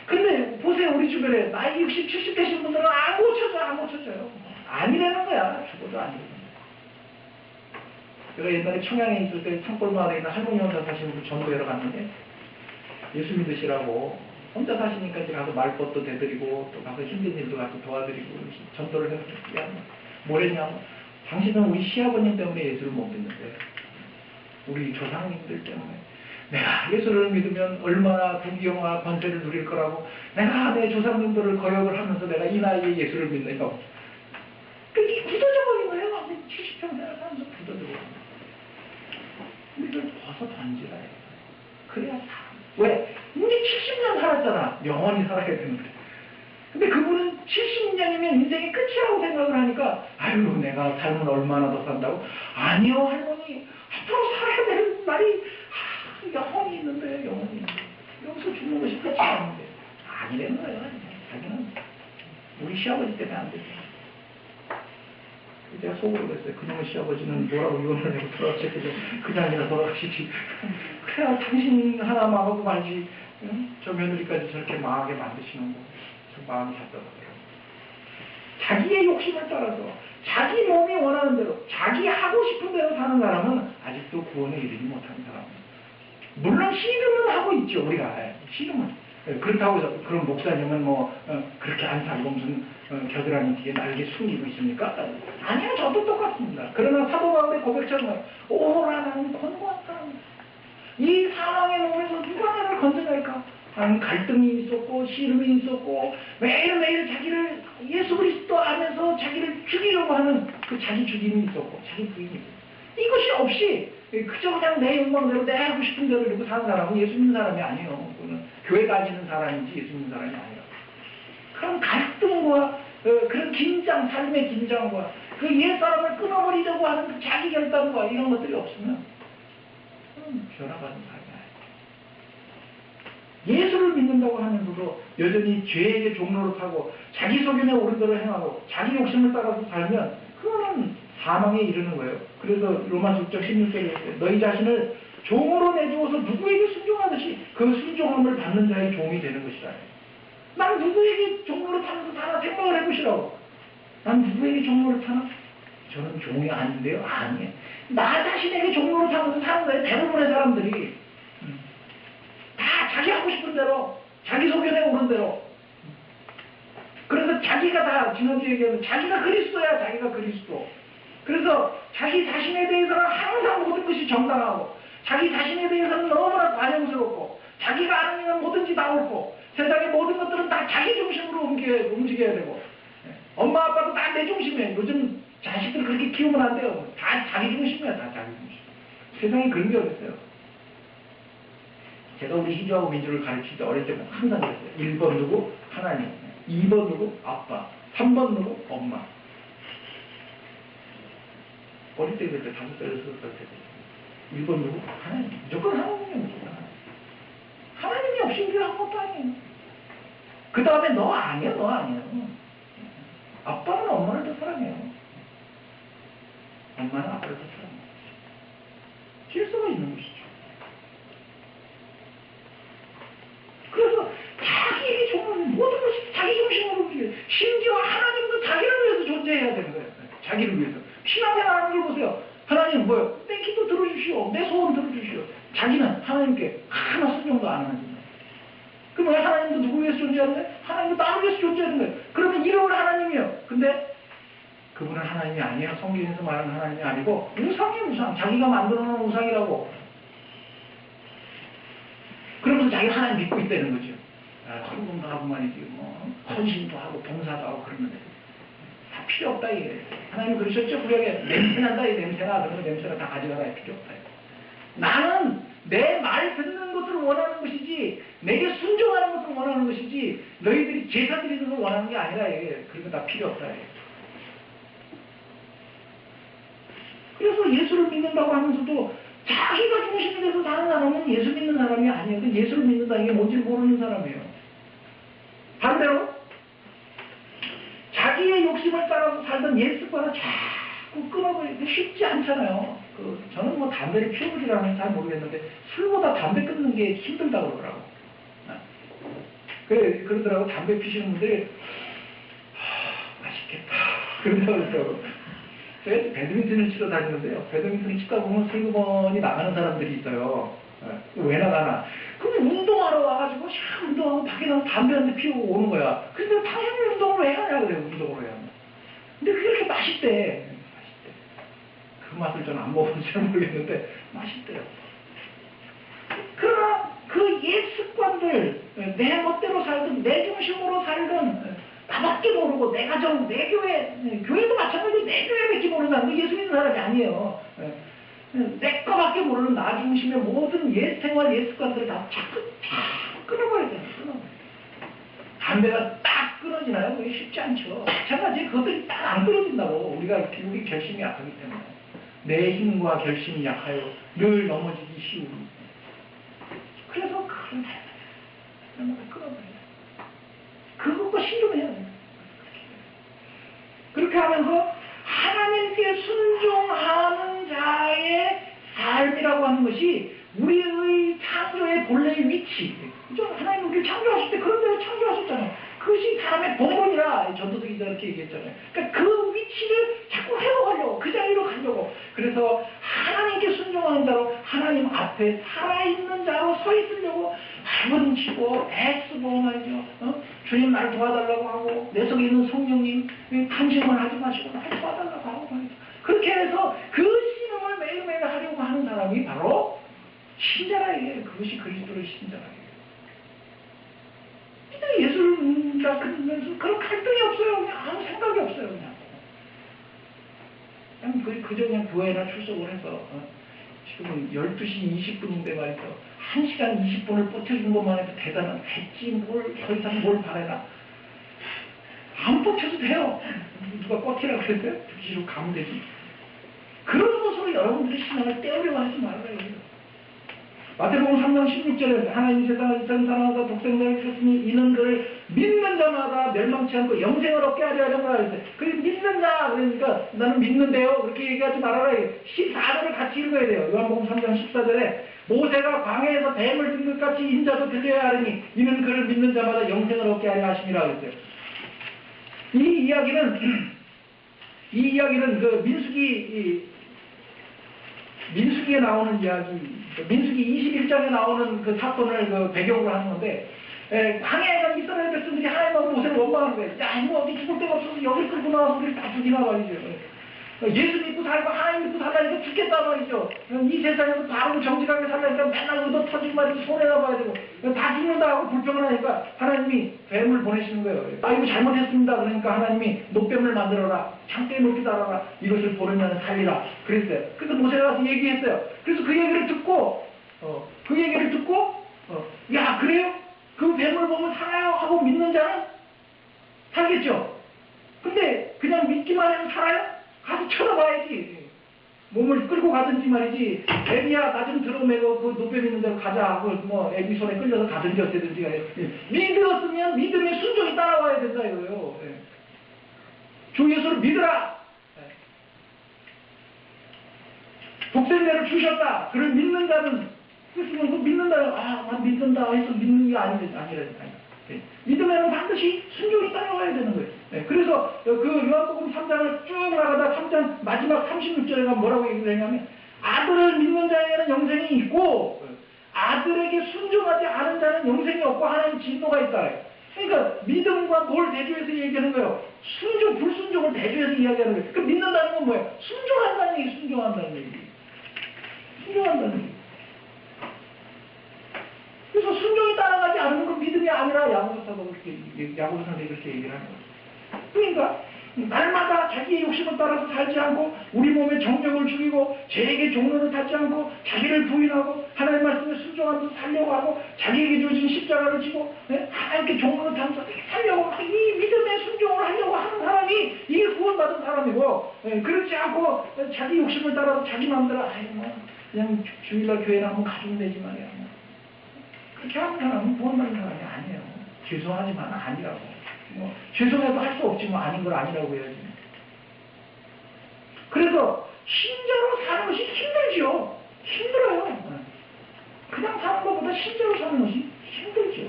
Speaker 1: 근데 보세요. 우리 주변에 나이 60, 70 되신 분들은 안 고쳐져요. 아니라는 거야. 죽어도 아니거든. 제가 옛날에 청양에 있을 때 산골마을에 있는 할머니 혼자 사시는 분 전도회로 갔는데 예수 믿으시라고 혼자 사시니까 이제 가서 말벗도 대드리고 또 가서 힘든 일도 같이 도와드리고 전도를 해서 뭘 했냐면 당신은 우리 시아버님 때문에 예수를 못 믿는데 우리 조상님들 때문에 내가 예수를 믿으면 얼마나 부귀영화 권세를 누릴 거라고 내가 내 조상님들을 거역을 하면서 내가 이 나이에 예수를 믿네요. 그게 굳어져 버린 거예요. 70평생을 살면서 굳어져 버린 거예요. 이걸 벗어 던지라 해요. 그래야 사. 왜? 이제 70년 살았잖아. 영원히 살아야 되는데. 근데 그분은 70년이면 인생이 끝이라고 생각을 하니까 아유 내가 삶을 얼마나 더 산다고? 아니요 할머니 앞으로 살아야 되는 날이 영원히 있는데 영원히 여기서 죽는 것이 끝이 아닌데 아니라는 거예요. 자기는 우리 시아버지 때문에 안 되죠. 제가 속으로 그랬어요. 그놈의 시아버지는 뭐라고 이혼을 내고 돌아가시겠죠. 그냥이나 돌아가시지. 그래야 당신 하나 망하고 말지. 응? 저 며느리까지 저렇게 망하게 만드시는 거. 저 마음이 답답하더라고요. 자기의 욕심을 따라서 자기 몸이 원하는 대로 자기 하고 싶은 대로 사는 사람은 아직도 구원에 이르지 못한 사람입니다. 물론 씨름은 하고 있죠. 우리가 씨름은. 그렇다고 해서 그런 목사님은 그렇게 안 살고 무슨 겨드랑이 뒤에 날개 숨기고 있습니까? 아니요. 저도 똑같습니다. 그러나 사도 바울의 고백처럼 오라 나는 권고한 사람입니다. 이 사망의 몸에서 누가 나를 건져낼까? 하는 갈등이 있었고 씨름이 있었고 매일매일 자기를 예수 그리스도 안에서 자기를 죽이려고 하는 그 자기 죽임이 있었고 자기 부인이 있었고 이것이 없이 그저 그냥 내 욕망대로 내 하고 싶은 대로 이러고 사는 사람은 예수 믿는 사람이 아니에요. 그거는 교회 다니는 사람인지 예수 믿는 사람이 아니라 그런 갈등과 그런 긴장, 삶의 긴장과 그 옛사람을 끊어버리려고 하는 그 자기 결단과 이런 것들이 없으면 변화받은 사람이 아니에요. 예수를 믿는다고 하면서도 여전히 죄에게 종로를 타고 자기 소견에 옳은 대로 행하고 자기 욕심을 따라서 살면 그거는 사망에 이르는 거예요. 그래서 로마서 6장 16절에 너희 자신을 종으로 내주어서 누구에게 순종하듯이 그 순종함을 받는 자의 종이 되는 것이라. 난 누구에게 종로를 타면서 사나 생각을 해보시라고. 난 누구에게 종로를 타나? 저는 종이 아닌데요. 아니에요. 나 자신에게 종로를 타면서 사는 거예요. 대부분의 사람들이. 다 자기 하고 싶은 대로 자기 소견에 오른 대로. 그래서 자기가 다 지난주에 얘기하면 자기가 그리스도야. 자기가 그리스도. 그래서 자기 자신에 대해서는 항상 모든 것이 정당하고 자기 자신에 대해서는 너무나 관용스럽고 자기가 아는 일은 뭐든지 다 옳고 세상의 모든 것들은 다 자기 중심으로 움직여야 되고 엄마 아빠도 다 내 중심이에요. 요즘 자식들 그렇게 키우면 안 돼요. 다 자기 중심이야. 다 자기 중심. 세상에 그런 게 어딨어요. 제가 우리 희주하고 민주를 가르칠 때 어릴 때 항상 그랬어요. 1번 누구? 하나님. 2번 누구? 아빠. 3번 누구? 엄마. 어릴 때 그랬어요. 5살, 6살 때. 1번 누구? 하나님. 무조건 하나님이에요. 무조건 하나님. 하나님이 없이 우리가 아무것도 아니에요. 그 다음에 너 아니야. 너 아니야. 아빠는 엄마를 더 사랑해요. 엄마는 아빠를 더 사랑해요. 질서가 있는 것이죠. 그래서 자기에게 정말 모든 것이 자기 중심으로 움직여요. 심지어 하나님도 자기를 위해서 존재해야 되는 거예요. 자기를 위해서. 신앙생활 하는 걸 보세요. 하나님 뭐요? 내 기도 들어주시오. 내 소원 들어주시오. 자기는 하나님께 하나 순종도 안 하는 거예요. 그럼 왜 하나님도 누구 위해서 존재하는 거예요? 하나님도 나를 위해서 존재하는 거예요. 그러면 이름은 하나님이에요. 근데 그분은 하나님이 아니에요. 성경에서 말하는 하나님이 아니고 우상이에요. 우상. 자기가 만들어놓은 우상이라고. 그러면서 자기가 하나님 믿고 있다는 거죠. 헌금도 하고 말이지. 헌신도 하고 봉사도 하고 그러는데 다 필요 없다 이게. 하나님 그러셨죠? 구약에 냄새난다 이 냄새나. 그러면 냄새나 다 가져가라. 필요 없다. 나는 내 말 듣는 것을 원하는 것이지 내게 순종하는 것을 원하는 것이지 너희들이 제사 드리는 걸 원하는 게 아니라 이게. 그런 거 다 필요 없다 이게. 그래서 예수를 믿는다고 하면서도 자기가 중심이 돼서 사는 사람은 예수 믿는 사람이 아니에요. 그 예수를 믿는다는 게 뭔지 모르는 사람이에요. 반대로 자기의 욕심을 따라서 살던 옛 습관을 자꾸 끊어버리기 쉽지 않잖아요. 저는 뭐 담배를 피워보지라는 잘 모르겠는데 술보다 담배 끊는 게 힘들다고 그러더라고. 그러더라고. 담배 피시는 분들이 맛있겠다 그런다고 그러더라고. 제가 배드민턴을 치러 다니는데요. 배드민턴을 치다 보면 슬그머니 나가는 사람들이 있어요. 왜 나가나? 그럼 운동하러 와가지고 샥 운동하고 밖에 나가서 담배 한 대 피우고 오는 거야. 근데 당연히 운동을 왜 하냐 그래요. 운동을 왜 하냐. 근데 그게 그렇게 맛있대. 그 맛을 저는 안 먹어서 잘 모르겠는데 맛있대요. 그러나 그 옛 습관들 내 멋대로 살든 내 중심으로 살든 나밖에 모르고 내 가정, 내 교회, 교회도 마찬가지로 내 교회밖에 모르는 사람, 예수 믿는 사람이 아니에요. 내 거밖에 모르는 나 중심의 모든 옛 생활, 옛 습관들을 다 자꾸 끊어버려야 돼요. 끊어버려야 돼요. 담배가 딱 끊어지나요? 그게 쉽지 않죠. 마찬가지 그것들이 딱 안 끊어진다고. 우리 결심이 약하기 때문에. 내 힘과 결심이 약하여 늘 넘어지기 쉬우니. 그래서 그걸 다 끊어버려요. 그것과 신중해야 돼요. 그렇게 하면서 하나님께 순종하는 자의 삶이라고 하는 것이 우리의 창조의 본래의 위치. 그죠? 하나님 우리를 창조하실 때 그런 대로 창조하셨잖아요. 그것이 사람의 본분이라 전도서 기자 이렇게 얘기했잖아요. 그러니까 그 위치를 자꾸 회복하려고, 그 자리로 가려고. 그래서 하나님께 순종하는 자로, 하나님 앞에 살아있는 자로 서 있으려고 부딪히고 애쓰고 말이죠. 주님 날 도와달라고 하고, 내 속에 있는 성령님 간증을 하지 마시고 날 도와달라고 하고 말이죠. 그렇게 해서 그 신앙을 매일매일 하려고 하는 사람이 바로 신자라예요. 그것이 그리스도의 신자라예요. 예수를 믿는다 그러면서 그런 갈등이 없어요. 그냥 아무 생각이 없어요. 그저 그냥 교회나 출석을 해서 지금은 12시 20분인데 말이죠. 1시간 20분을 버텨준 것만 해도 대단한 됐지 뭘 더 이상 뭘 바래라. 안 버텨도 돼요. 누가 버티라고 그랬어요? 뒤로 가면 되지. 그런 것으로 여러분들의 신앙을 떼우려고 하지 말아요. 마태복음 3장 16절에 하나님 세상을 이처럼 사랑하사 독생자를 주셨으니 이는 그를 믿는 자마다 멸망치 않고 영생을 얻게 하려 하려고 했어요. 그 믿는 자 그러니까 나는 믿는데요 그렇게 얘기하지 말아라. 14절을 같이 읽어야 돼요. 요한복음 3장 14절에 모세가 광야에서 뱀을 든 것 같이 인자도 들려야 하리니 이는 그를 믿는 자마다 영생을 얻게 하려 하심이라 그랬어요. 이 이야기는 그 민수기에 나오는 이야기, 민수기 21장에 나오는 그 사건을 그 배경으로 하는 건데, 광야에 간 이스라엘 백성들이 하나님하고 모세를 원망하는 거예요. 야, 뭐 어디 죽을 데가 없어서 여기 끌고 나와서 우리를 다 죽이나 말이죠. 예수 믿고 살고 하나님 믿고 살라니까 죽겠다 말이죠. 이 세상에서 바로 정직하게 살라니까 맨날 얻어 터지고 말이죠. 손해나 봐야 되고 다 죽는다 하고 불평을 하니까 하나님이 뱀을 보내시는 거예요. 아 이거 잘못했습니다. 그러니까 하나님이 노뱀을 만들어라. 창대에 높이 달아라. 이것을 보는 자는 살리라. 그랬어요. 그래서 모세가 와서 얘기했어요. 그래서 그 얘기를 듣고 야 그래요? 그 뱀을 보면 살아요 하고 믿는 자는 살겠죠. 근데 그냥 믿기만 하면 살아요? 가서 쳐다봐야지. 몸을 끌고 가든지 말이지. 애비야 나 좀 들어매고 그 노뱀 있는 데로 가자 하고 뭐 애비 손에 끌려서 가든지 어쩌든지. 믿었으면 믿음의 순종이 따라와야 된다 이거예요. 주 예수를 믿으라. 독생자를 주셨다. 그를 믿는 자는 그랬으면 그 믿는다. 아, 난 믿는다 해서 믿는 게 아니라 믿으면 반드시 순종이 따라와야 되는 거예요. 그래서 그 요한복음 3장을 쭉 나가다 3장 마지막 36절에 가면 뭐라고 얘기를 했냐면 아들을 믿는 자에게는 영생이 있고 아들에게 순종하지 않은 자는 영생이 없고 하나님 진노가 있다. 그러니까 믿음과 뭘 대조해서 얘기하는 거예요. 순종, 불순종을 대조해서 이야기하는 거예요. 그 믿는다는 건 뭐예요? 순종한다는 얘기, 순종한다는 얘기. 순종한다는 얘기. 그래서 순종이 따라가지 않는 건 믿음이 아니라 야고보서도 야고보서는 그렇게 얘기를 하는 거죠. 그러니까 날마다 자기의 욕심을 따라서 살지 않고 우리 몸에 정력을 죽이고 죄에게 종로를 닫지 않고 자기를 부인하고 하나님 말씀에 순종하면서 살려고 하고 자기에게 주어진 십자가를 지고 하나님께 종로를 담아서 살려고 이 믿음의 순종을 하려고 하는 사람이 이게 구원받은 사람이고 그렇지 않고 자기 욕심을 따라서 자기 마음대로 그냥 주일날 교회를 한번 가주면 되지 말이야. 그렇게 하는 사람은 구원받는 사람이 아니에요. 죄송하지만 아니라고. 죄송해도 할 수 없지 아닌 걸 아니라고 해야지. 그래서 신자로 사는 것이 힘들죠. 힘들어요. 그냥 사는 것보다 신자로 사는 것이 힘들죠.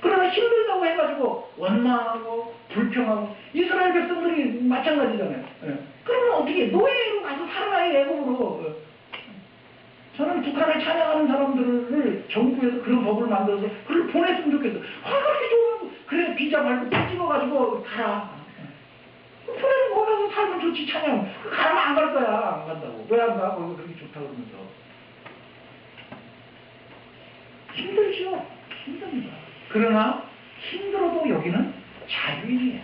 Speaker 1: 그러나 힘들다고 해가지고 원망하고 불평하고 이스라엘 백성들이 마찬가지잖아요. 그러면 어떻게 노예로 가서 살아가야 애국으로. 저는 북한을 찬양하는 사람들을 정부에서 그런 법을 만들어서 그걸 보냈으면 좋겠어. 그렇게 좋은 그래 비자 말고 다 찍어가지고 가라. 보내는 거 가서 살면 좋지 찬양. 가면 안 갈 거야. 안 간다고. 왜 안 가? 거기가 그렇게 좋다고 그러면서. 힘들죠. 힘듭니다. 그러나 힘들어도 여기는 자유인이에요.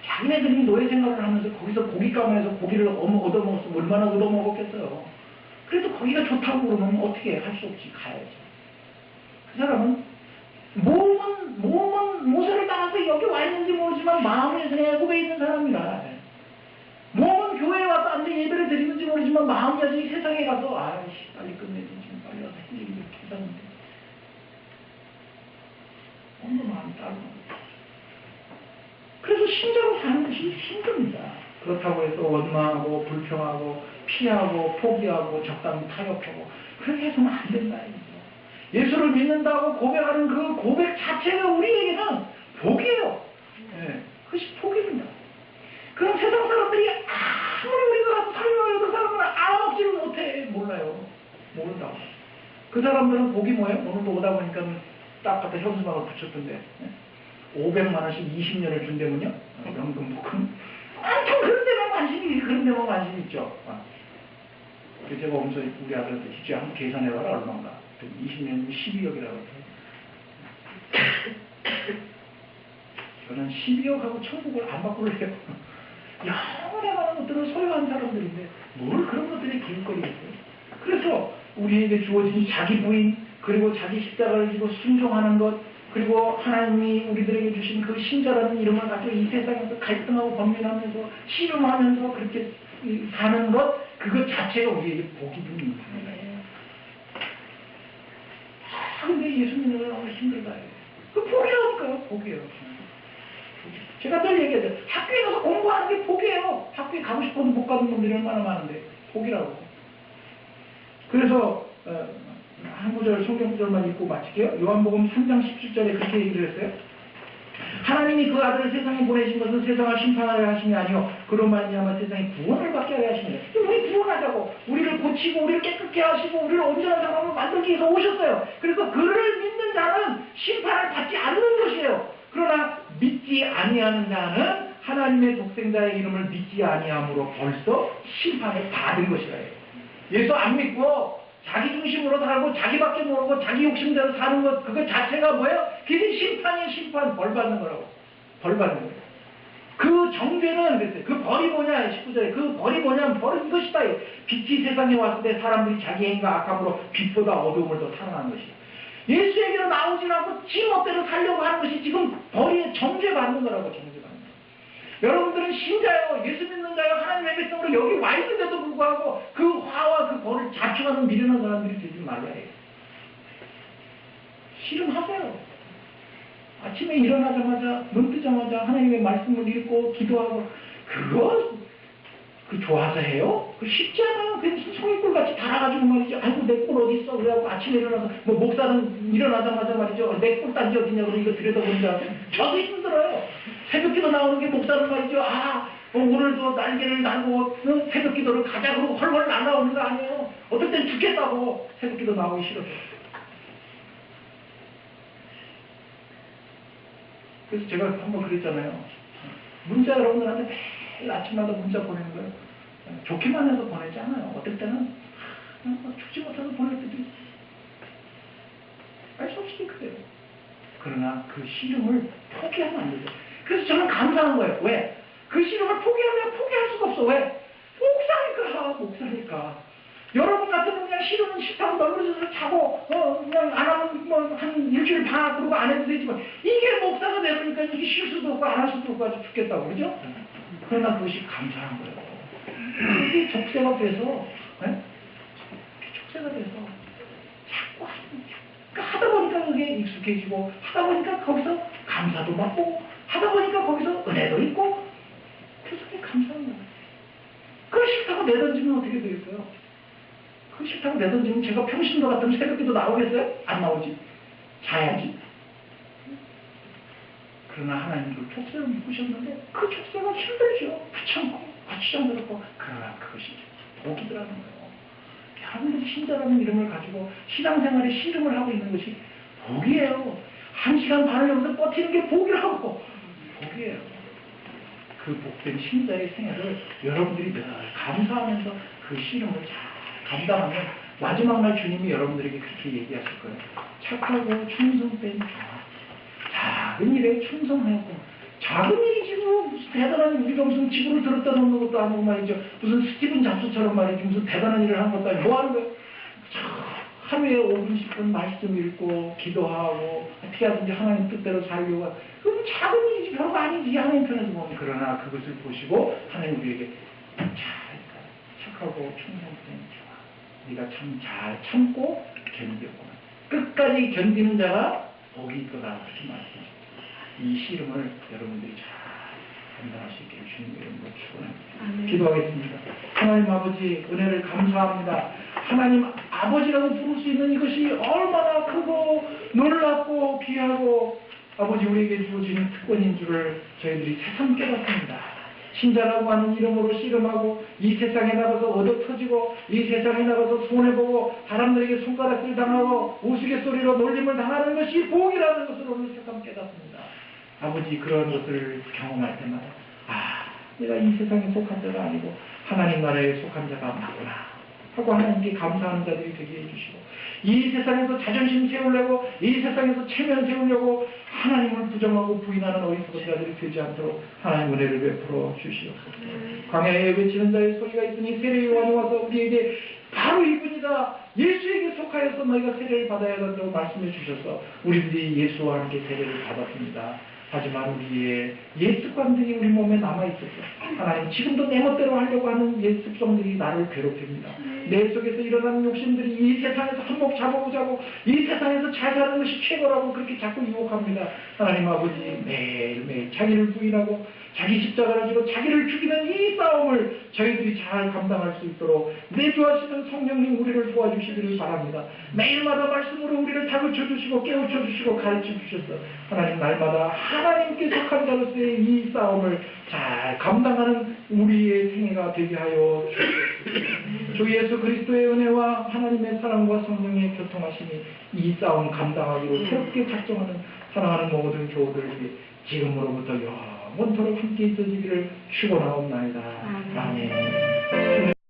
Speaker 1: 자기네들이 노예 생활을 하면서 거기서 고깃가마에서 고기를 얻어먹었으면 얼마나 얻어먹었겠어요. 그래도 거기가 좋다고 그러면 어떻게 할 수 없이 가야죠. 그 사람은 몸은 모세를 따라서 여기 와 있는지 모르지만 마음은 애굽에 있는 사람이라. 몸은 교회에 와서 앉아 예배를 드리는지 모르지만 마음이 아직 세상에 가서 아이씨 빨리 끝내지 지금 빨리 와서 할 일이 이렇게 하다는데 몸도 마음이 따로. 그래서 신자로 사는 것이 힘듭니다. 그렇다고 해서 원망하고 불평하고 피하고 포기하고 적당히 타협하고 그렇게 해서는 안 된다. 예수를 믿는다고 고백하는 그 고백 자체가 우리에게는 복이에요. 예, 그것이 복입니다. 그럼 세상 사람들이 아무리 우리가 설명해도 사람들은 알아먹지를 못해. 몰라요. 모른다고. 그 사람들은 복이 뭐예요? 오늘도 오다 보니까 딱 갖다 현수막을 붙였던데 500만 원씩 20년을 준다면요? 연금 복금. 엄청 그런 데만 관심이 있죠. 그래서 제가 오면서 우리 아들한테 진짜 한번 계산해봐라 얼마인가. 20년이면 12억이라고 저는 12억하고 천국을 안 바꾸려고 영원에 많은 것들을 소유한 사람들인데 뭘 그런 것들이 기웃거리겠어요. 그래서 우리에게 주어진 자기 부인 그리고 자기 십자가를 지고 순종하는 것 그리고 하나님이 우리들에게 주신 그 신자라는 이름을 가지고 이 세상에서 갈등하고 범민하면서 씨름하면서 그렇게 사는 것 그것 자체가 우리에게 복이 되는 겁니다. 근데 예수 믿는 건 너무 힘들다. 그 복이라니까요. 복이에요. 제가 늘 얘기하죠. 학교에 가서 공부하는 게 복이에요. 학교에 가고 싶어도 못 가는 놈들이 얼마나 많은데 복이라고. 그래서 한 구절 성경구절만 읽고 마칠게요. 요한복음 3장 17절에 그렇게 얘기를 했어요. 하나님이 그 아들을 세상에 보내신 것은 세상을 심판하려 하심이 아니요 그로 말미암아 세상에 구원을 받게 하려 하심이에요. 우리 구원하자고 우리를 고치고 우리를 깨끗게 하시고 우리를 온전한 사람으로 만들기 위해서 오셨어요. 그래서 그를 믿는 자는 심판을 받지 않는 것이에요. 그러나 믿지 아니하는 자는 하나님의 독생자의 이름을 믿지 아니함으로 벌써 심판을 받은 것이라 해요. 예수 안 믿고 자기 중심으로 살고 자기밖에 모르고 자기 욕심대로 사는 것 그것 자체가 뭐예요? 그게 심판이 심판 벌 받는 거라고. 벌 받는 거예요. 그 정죄는 그랬어요. 그 벌이 뭐냐 19절에 그 벌이 뭐냐면 벌은 이것이다. 빛이 세상에 왔을 때 사람들이 자기 행위가 악함으로 빛보다 어두움을 더 사랑하는 것이다. 예수에게로 나오지 않고 지 멋대로 살려고 하는 것이 지금 벌이 정죄받는 거라고 정죄받는 거예요. 여러분들은 신자요 예수 믿는 자요 하나님의 백성으로 여기 와 있는데도 불구하고 그 화와 그 벌을 자축하는 미련한 사람들이 되지 말아야 해요. 씨름하세요. 아침에 일어나자마자 눈 뜨자마자 하나님의 말씀을 읽고 기도하고 그거 그 좋아서 해요? 그 쉽지 않아요. 그냥 송이꿀 같이 달아가지고 말이죠. 아이고 내 꿀 어디 있어? 그래갖고 아침에 일어나서 뭐 목사는 일어나자마자 말이죠. 내 꿀단지 어디냐 그러고 이거 들여다보니까 저도 힘들어요. 새벽기도 나오는 게 목사는 말이죠. 오늘도 날개를 달고 새벽기도를 가자 그러고 헐헐 날아오는 거 아니에요. 어떨 땐 죽겠다고 새벽기도 나오기 싫어서. 그래서 제가 한번 그랬잖아요. 문자 여러분들한테 매일 아침마다 문자 보내는 거예요. 좋게만 해서 보내지 않아요. 어떨 때는 그냥 죽지 못해서 보낼 때도 있어요. 아니 솔직히 그래요. 그러나 그 씨름을 포기하면 안 되죠. 그래서 저는 감사한 거예요. 왜? 그 씨름을 포기할 수가 없어. 왜? 목사니까. 여러분 같으면 그냥 씨름은 싫다고 널브러져서 자고 그냥 안 하면 뭐 한 일주일 반 그러고 안 해도 되지만 이게 목사가 되니까 이게 쉴 수도 없고 안 할 수도 없고 아주 죽겠다고 그러죠? 그러나 그것이 감사한 거예요. 그게 족쇄가 돼서 족쇄가 돼서 자꾸 하다 보니까 그게 익숙해지고 하다 보니까 거기서 감사도 받고 하다 보니까 거기서 은혜도 있고 그래서 그게 감사한 거예요. 그거 싫다고 내던지면 어떻게 되겠어요? 그거 싫다고 내던지면 제가 평신도 같으면 새벽기도 나오겠어요? 안 나오지. 자야지. 그러나 하나님 그 족쇄를 묶으셨는데 그 족쇄가 힘들죠. 귀찮고 거치장스럽고 그러나 그것이 복이더라는 거예요. 여러분들이 신자라는 이름을 가지고 신앙생활에 씨름을 하고 있는 것이 복이에요. 1시간 반을 여기서 버티는 게 복이라고. 복이에요. 그 복된 신자의 생애를 여러분들이 늘 감사하면서 그 씨름을 잘 감당하면 마지막 날 주님이 여러분들에게 그렇게 얘기하실 거예요. 착하고 충성된 종아. 작은 일에 충성하였고 작은 일이지 뭐 무슨 대단한 우리가 무슨 지구를 들었다 놓는 것도 아니고 말이죠. 무슨 스티븐 잡스처럼 말이죠. 무슨 대단한 일을 한 것도 아니고 뭐 하는 거예요? 하루에 5분 10분 말씀 읽고 기도하고 어떻게 하든지 하나님 뜻대로 살려고 그건 작은 일이지 별거 아니지 하나님 편에서 보면. 그러나 그것을 보시고 하나님 우리에게 착하고 충성된 종아 네가 참 잘 참고 견디었구나. 끝까지 견디는 자가 복이 있거나 그렇게 말씀하십니다. 이 씨름을 여러분들이 잘 감당할 수 있게 주님 이름으로 축원합니다. 기도하겠습니다. 하나님 아버지 은혜를 감사합니다. 하나님 아버지라고 부를 수 있는 이것이 얼마나 크고 놀랍고 귀하고 아버지 우리에게 주어지는 특권인 줄을 저희들이 새삼 깨닫습니다. 신자라고 하는 이름으로 씨름하고 이 세상에 나가서 얻어터지고 이 세상에 나가서 손해보고 사람들에게 손가락질 당하고 우스갯소리로 놀림을 당하는 것이 복이라는 것을 오늘 새삼 깨닫습니다. 아버지 그런 것을 경험할 때마다 내가 이 세상에 속한 자가 아니고 하나님 나라에 속한 자가 맞구나 하고 하나님께 감사하는 자들이 되게 해주시고 이 세상에서 자존심 세우려고 이 세상에서 체면 세우려고 하나님을 부정하고 부인하는 어리석은 자들이 되지 않도록 하나님 은혜를 베풀어 주시옵소서. 광야에 외치는 자의 소리가 있으니 세례 요한이 와서 우리에게 바로 이분이다. 예수에게 속하여서 너희가 세례를 받아야 한다고 말씀해 주셔서 우리들이 예수와 함께 세례를 받았습니다. 하지만 우리의 옛 습관들이 우리 몸에 남아있었어. 하나님 지금도 내 멋대로 하려고 하는 옛 습성들이 나를 괴롭힙니다. 내 속에서 일어나는 욕심들이 이 세상에서 한몫 잡아보자고 이 세상에서 잘 사는 것이 최고라고 그렇게 자꾸 유혹합니다. 하나님 아버지 매일매일 자기를 부인하고 자기 십자가를 지고 자기를 죽이는 이 싸움을 저희들이 잘 감당할 수 있도록 내주하시는 성령님 우리를 도와주시기를 바랍니다. 매일마다 말씀으로 우리를 다그쳐 주시고 깨우쳐 주시고 가르쳐 주셔서 하나님 날마다 하나님께 속한 자로서의 이 싸움을 잘 감당하는 우리의 생애가 되게 하여 주시옵소서. 주 예수 그리스도의 은혜와 하나님의 사랑과 성령의 교통하심이 이 싸움 감당하기로 새롭게 작정하는 사랑하는 모든 교우들에게 지금으로부터 영원토록 함께 있어지기를 축원하옵나이다. 아멘.